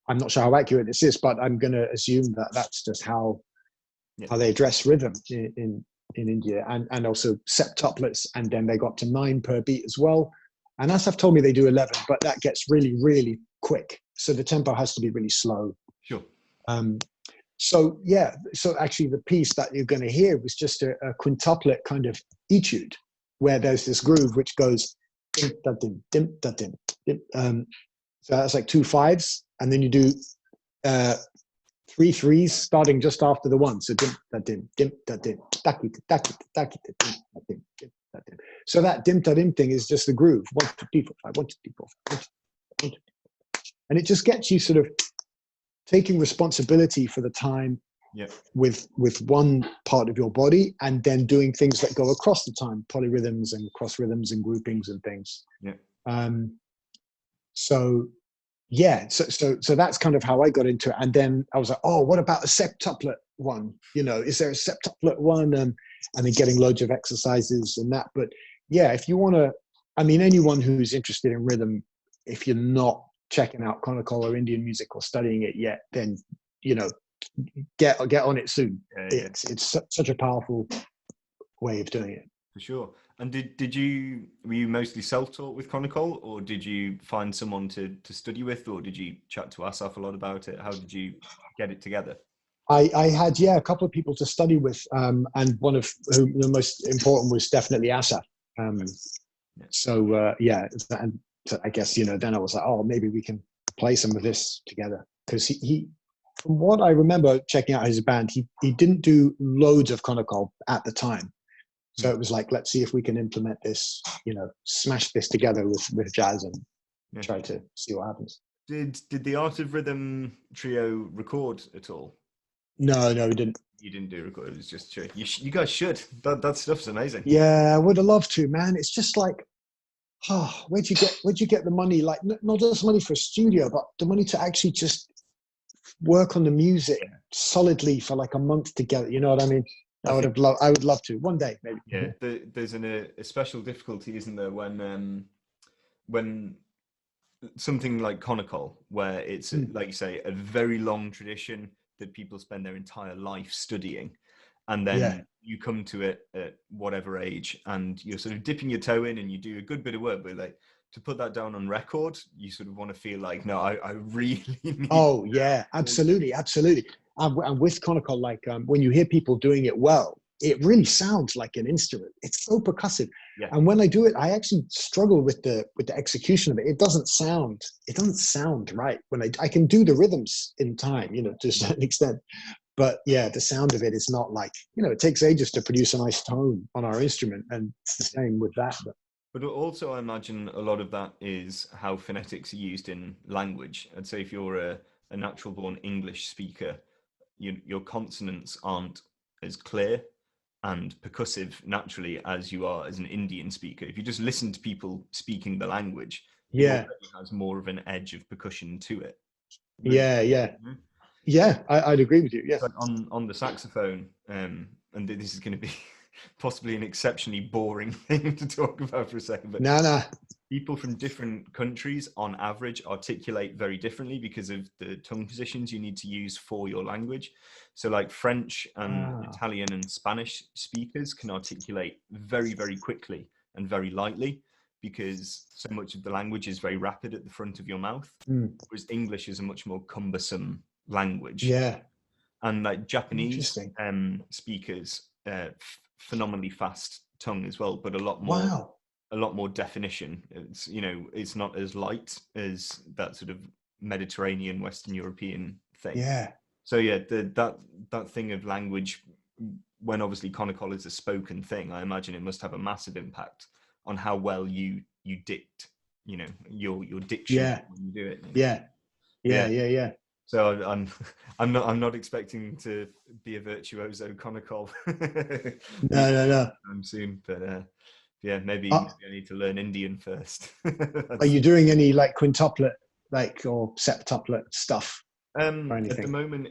I'm not sure how accurate this is, but I'm going to assume that that's just how they address rhythm in India, and also septuplets, and then they got to 9 per beat as well. And Asaf told me they do 11, but that gets really, really quick. So the tempo has to be really slow. Sure. So actually the piece that you're going to hear was just a quintuplet kind of etude, where there's this groove which goes dim da dim dim da dim dim. So that's like 2 5s, and then you do 3 3s starting just after the 1. So dim da dim dim da dim taki taki taki dim da dim dim da dim. So that dim da dim thing is just the groove. 1 2 3 4 5 1 2 3 4 5 1 2 3 4 1 2 3 4. And it just gets you sort of taking responsibility for the time with one part of your body, and then doing things that go across the time, polyrhythms and cross rhythms and groupings and things. So that's kind of how I got into it. And then I was like, oh, what about a septuplet one? Is there a septuplet one? And then getting loads of exercises and that. But yeah, if you want to, anyone who's interested in rhythm, if you're not checking out conical or Indian music or studying it yet, then get on it soon. It's such a powerful way of doing it. For sure. And were you mostly self-taught with conical, or did you find someone to study with, or did you chat to Asaf a lot about it? How did you get it together? I had a couple of people to study with, and one of whom the most important was definitely Asaf. And I guess then I was like, oh, maybe we can play some of this together, because he from what I remember checking out his band, he didn't do loads of conical at the time, so it was like, let's see if we can implement this, smash this together with jazz and try to see what happens. Did the Art of Rhythm trio record at all? No, we didn't. You didn't do record. It was just true. You guys should. That stuff's amazing. Yeah, I would have loved to, man. It's just like, where'd you get the money? Like, not just money for a studio, but the money to actually just work on the music solidly for like a month together. You know what I mean? I would love to one day, maybe. Yeah, there's a special difficulty, isn't there, when something like conical, where it's like you say, a very long tradition that people spend their entire life studying, and then you come to it at whatever age, and you're sort of dipping your toe in, and you do a good bit of work, but like to put that down on record, you sort of want to feel like, no, I really need. Oh yeah, absolutely. And with conical, like when you hear people doing it well, it really sounds like an instrument. It's so percussive. Yeah. And when I do it, I actually struggle with the execution of it. It doesn't sound right when I can do the rhythms in time, to a certain extent. But yeah, the sound of it is not like, it takes ages to produce a nice tone on our instrument, and it's the same with that. But also, I imagine a lot of that is how phonetics are used in language. I'd say if you're a natural-born English speaker, your consonants aren't as clear and percussive naturally as you are as an Indian speaker. If you just listen to people speaking the language, it already has more of an edge of percussion to it. Yeah, I'd agree with you. Yeah. But on the saxophone, and this is going to be possibly an exceptionally boring thing to talk about for a second, but people from different countries on average articulate very differently because of the tongue positions you need to use for your language. So like French and Italian and Spanish speakers can articulate very, very quickly and very lightly because so much of the language is very rapid at the front of your mouth, whereas English is a much more cumbersome language. Yeah. And like Japanese speakers, phenomenally fast tongue as well, but a lot more definition. It's it's not as light as that sort of Mediterranean Western European thing. Yeah. So yeah, that thing of language, when obviously conical is a spoken thing, I imagine it must have a massive impact on how well you dict, your diction when you do it. Yeah. So I'm not expecting to be a virtuoso conical. No. Soon, but maybe I need to learn Indian first. Are you doing any like quintuplet, or septuplet stuff? Or anything? At the moment,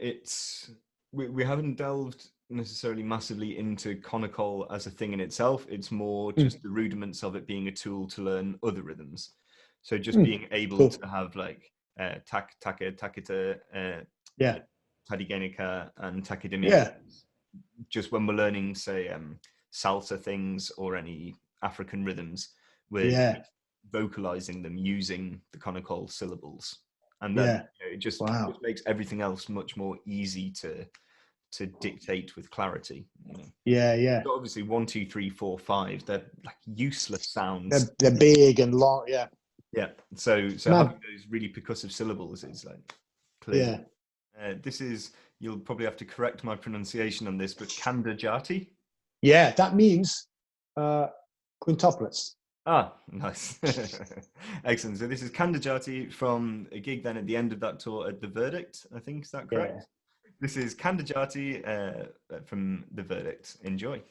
we haven't delved necessarily massively into conical as a thing in itself. It's more just the rudiments of it being a tool to learn other rhythms. So just being able to have like takita, tadigenika, and takidimi. Yeah. Just when we're learning, say, salsa things or any African rhythms, we're vocalizing them using the conical syllables, and then it just makes everything else much more easy to dictate with clarity. Yeah. But obviously, 1, 2, 3, 4, 5. They're like useless sounds. They're big and long. Yeah. Yeah, so having those really percussive syllables is like clear. Yeah. This is, you'll probably have to correct my pronunciation on this, but Kandajati? Yeah, that means quintuplets. Ah, nice. Excellent. So this is Kandajati from a gig then at the end of that tour at The Verdict, I think. Is that correct? Yeah. This is Kandajati from The Verdict. Enjoy.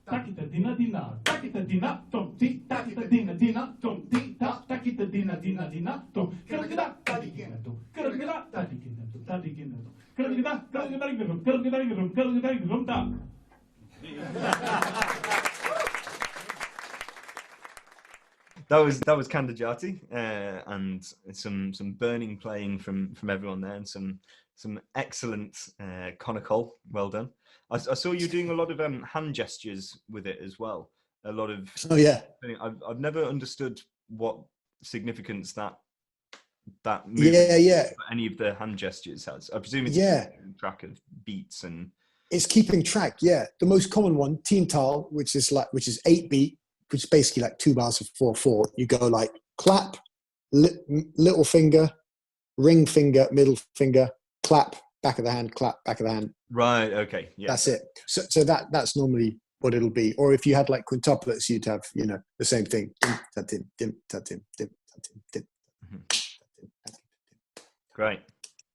Takita dina dina, takita dina, tom ti, takita dina dina, tom ti, ta, takita dina dina dina, tom, karagada, tadigina to, karagada, tadigina to, tadigina to, karagada, karagada, karagada, karagada, ta. That was Kandajati, and some burning playing from everyone there, and some excellent conical. Well done. I saw you doing a lot of hand gestures with it as well. A lot of I've never understood what significance that movement any of the hand gestures has. I presume it's keeping track of beats and it's keeping track. Yeah, the most common one, Teen Tal, which is 8-beat, which is basically like 2 bars of 4/4. You go like clap, little finger, ring finger, middle finger, clap, back of the hand, clap, back of the hand. Right. Okay. Yeah. That's it. So that's normally what it'll be. Or if you had like quintuplets, you'd have the same thing. Great.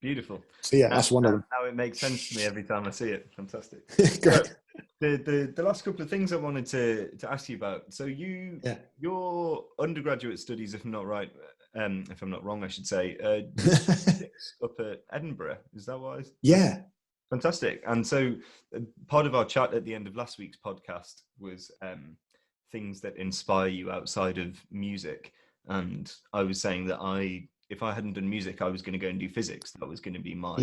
Beautiful. So yeah, that's one of them. Now it makes sense to me every time I see it. Fantastic. Great. The last couple of things I wanted to ask you about. So your undergraduate studies, if I'm not wrong, I should say, up at Edinburgh. Is that wise? Yeah. Fantastic. And so part of our chat at the end of last week's podcast was things that inspire you outside of music. And I was saying that if I hadn't done music, I was going to go and do physics. That was going to be my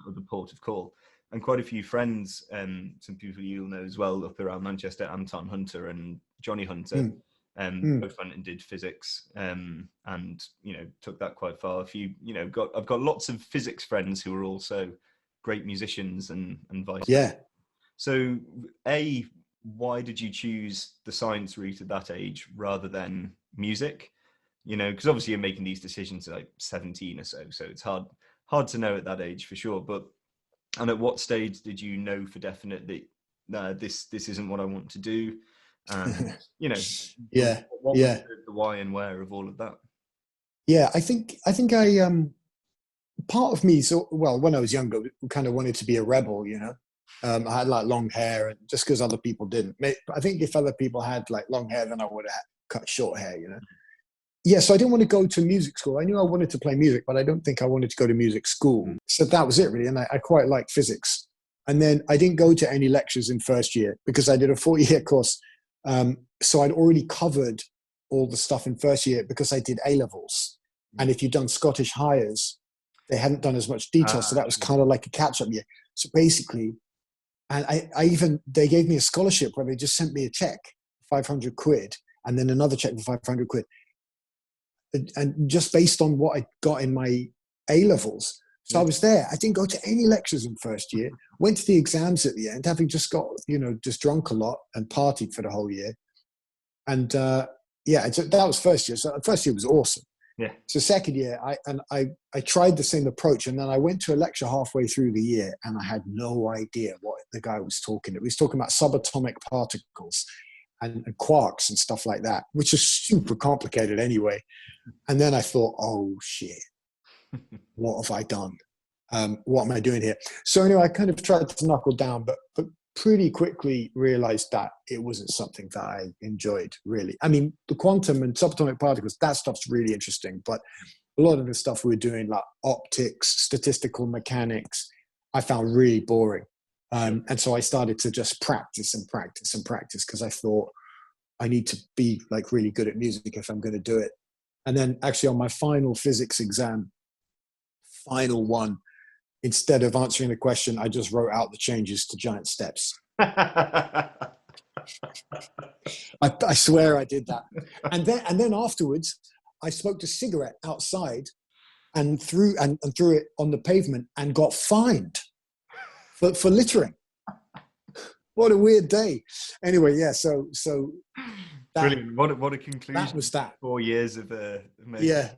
other port of call. And quite a few friends, some people you'll know as well, up around Manchester, Anton Hunter and Johnny Hunter, both went and did physics, and took that quite far. I've got lots of physics friends who are also great musicians and vice versa. So, why did you choose the science route at that age rather than music? Because obviously you're making these decisions at like 17 or so it's hard to know at that age for sure. And at what stage did you know for definite that this isn't what I want to do? And what was the why and where of all of that? Yeah, I think I part of me, when I was younger, kind of wanted to be a rebel. I had like long hair, and just because other people didn't. I think if other people had like long hair, then I would have cut short hair. Yeah, so I didn't want to go to music school. I knew I wanted to play music, but I don't think I wanted to go to music school. So that was it, really. And I quite liked physics. And then I didn't go to any lectures in first year because I did a 4-year course. So I'd already covered all the stuff in first year because I did A-levels. And if you'd done Scottish Highers, they hadn't done as much detail. So that was kind of like a catch-up year. So basically, and they gave me a scholarship where they just sent me a check, 500 quid, and then another check for 500 quid. And just based on what I got in my A-levels. So I was there. I didn't go to any lectures in first year, went to the exams at the end, having just got, just drunk a lot and partied for the whole year. And that was first year. So first year was awesome. Yeah. So second year, I tried the same approach. And then I went to a lecture halfway through the year and I had no idea what the guy was talking about. He was talking about subatomic particles and quarks and stuff like that, which is super complicated anyway. And then I thought, oh shit, what have I done? What am I doing here? So anyway, I kind of tried to knuckle down, but pretty quickly realized that it wasn't something that I enjoyed, really. I mean, the quantum and subatomic particles, that stuff's really interesting, but a lot of the stuff we were doing, like optics, statistical mechanics, I found really boring. And so I started to just practice because I thought I need to be like really good at music if I'm going to do it. And then actually on my final physics exam, final one, instead of answering the question, I just wrote out the changes to giant steps. I swear I did that. And then afterwards, I smoked a cigarette outside and threw it on the pavement and got fined for littering. What a weird day. Anyway, yeah. So that, brilliant. What a conclusion. That was that. 4 years of yeah.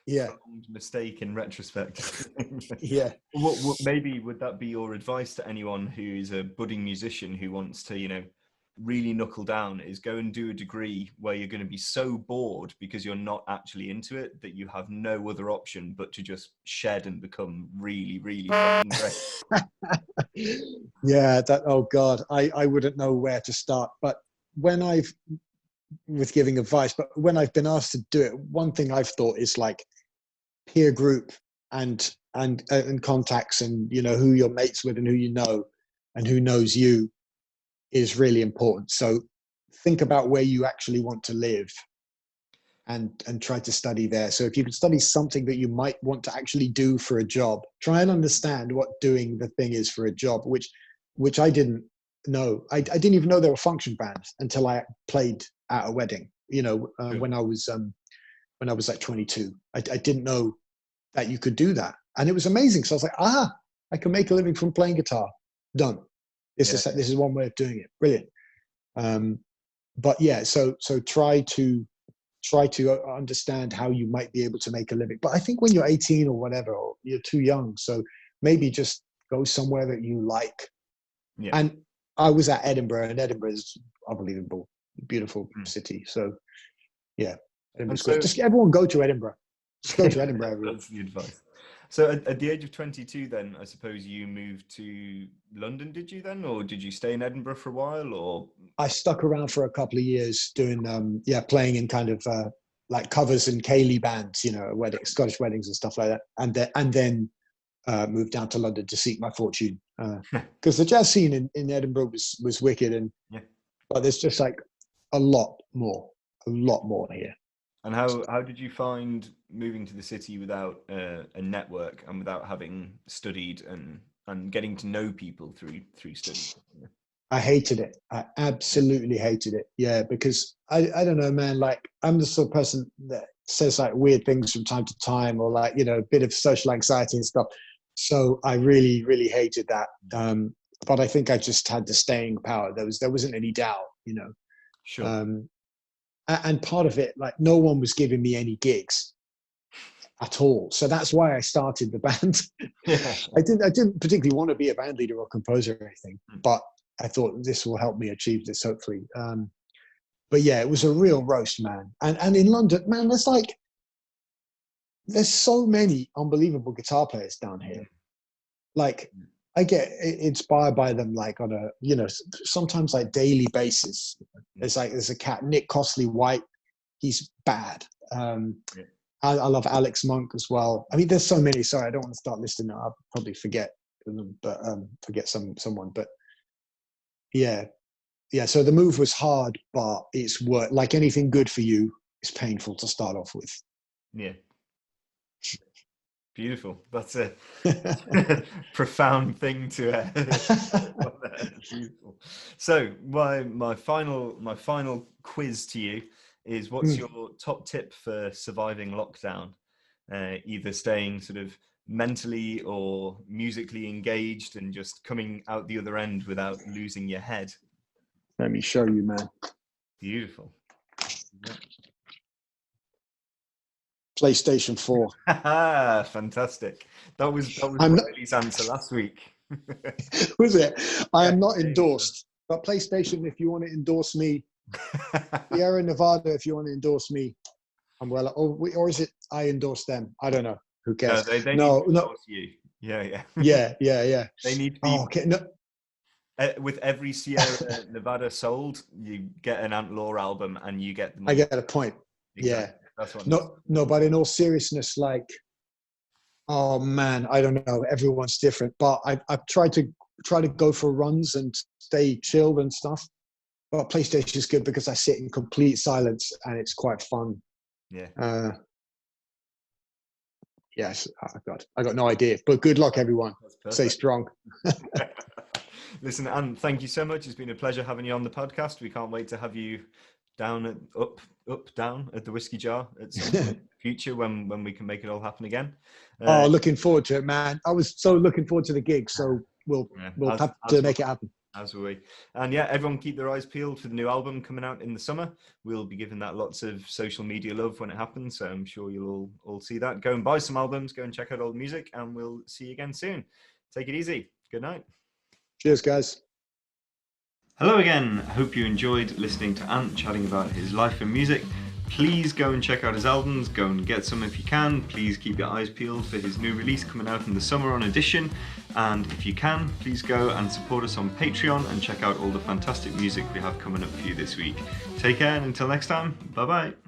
Yeah. mistake in retrospect. Yeah. What maybe would that be your advice to anyone who's a budding musician who wants to, really knuckle down, is go and do a degree where you're going to be so bored because you're not actually into it that you have no other option but to just shed and become really, really fucking great? Yeah, oh God, I wouldn't know where to start. But with giving advice, but when I've been asked to do it, one thing I've thought is like peer group and contacts, and who you're mates with and who you know and who knows you is really important. So think about where you actually want to live and try to study there. So if you can study something that you might want to actually do for a job, try and understand what doing the thing is for a job, which I didn't know. I didn't even know there were function bands until I played at a wedding, when I was like 22. I didn't know that you could do that. And it was amazing. So I was like, I can make a living from playing guitar. Done. This is one way of doing it. Brilliant. But yeah, so try to understand how you might be able to make a living. But I think when you're 18 or whatever, or you're too young, so maybe just go somewhere that you like. Yeah. And I was at Edinburgh, and Edinburgh is unbelievable, beautiful city. So yeah, Edinburgh's great. Just everyone go to Edinburgh. Just go to Edinburgh. Everyone. That's the advice. So at the age of 22, then I suppose you moved to London, did you then? Or did you stay in Edinburgh for a while? Or I stuck around for a couple of years doing, playing in kind of like covers and Ceilidh bands, Scottish weddings and stuff like that. And then moved down to London to seek my fortune. Because the jazz scene in Edinburgh was wicked. But there's just like a lot more here. And how did you find moving to the city without a network and without having studied and getting to know people through study? I hated it. I absolutely hated it. Yeah, because I don't know, man. Like I'm the sort of person that says like weird things from time to time, or like a bit of social anxiety and stuff. So I really, really hated that. But I think I just had the staying power. There wasn't any doubt, Sure. And part of it, like no one was giving me any gigs at all. So that's why I started the band. I didn't particularly want to be a band leader or composer or anything, but I thought this will help me achieve this, hopefully. But yeah, it was a real roast, man. And in London, man, there's so many unbelievable guitar players down here. Like I get inspired by them, like on a, sometimes like daily basis. There's a cat, Nick Costley White. He's bad. I love Alex Monk as well. I mean, there's so many. Sorry, I don't want to start listing them. I'll probably forget them, but forget someone. But yeah. So the move was hard, but it's work. Like anything good for you, it's painful to start off with. Yeah. Beautiful. That's a profound thing to. Beautiful. So my final quiz to you is: what's your top tip for surviving lockdown? Either staying sort of mentally or musically engaged and just coming out the other end without losing your head. Let me show you, man. Beautiful. Yeah. PlayStation 4. Fantastic. That was Riley's answer last week. Was it? I am not endorsed, but PlayStation, if you want to endorse me, Sierra Nevada, if you want to endorse me, I'm well. Or is it I endorse them? I don't know. Who cares? No, they need to endorse you. Yeah. Yeah. They need to be. Oh, okay. No. With every Sierra Nevada sold, you get an Ant Law album, and you get the money. I get a point. Exactly. Yeah. That's what. No, but in all seriousness, like, oh man, I don't know. Everyone's different, but I've tried to go for runs and stay chilled and stuff. But PlayStation is good because I sit in complete silence and it's quite fun. Yeah. Yes. Oh God, I got no idea. But good luck, everyone. Stay strong. Listen, Ant, thank you so much. It's been a pleasure having you on the podcast. We can't wait to have you down at the Whiskey Jar at some future when we can make it all happen again. Looking forward to it, man. I was so looking forward to the gig, so we'll have to make it happen. As will we. And yeah, everyone keep their eyes peeled for the new album coming out in the summer. We'll be giving that lots of social media love when it happens, so I'm sure you'll all see that. Go and buy some albums, go and check out old music, and we'll see you again soon. Take it easy. Good night. Cheers, guys. Hello again. I hope you enjoyed listening to Ant chatting about his life and music. Please go and check out his albums, go and get some if you can. Please keep your eyes peeled for his new release coming out in the summer on Edition. And if you can, please go and support us on Patreon and check out all the fantastic music we have coming up for you this week. Take care, and until next time, bye bye.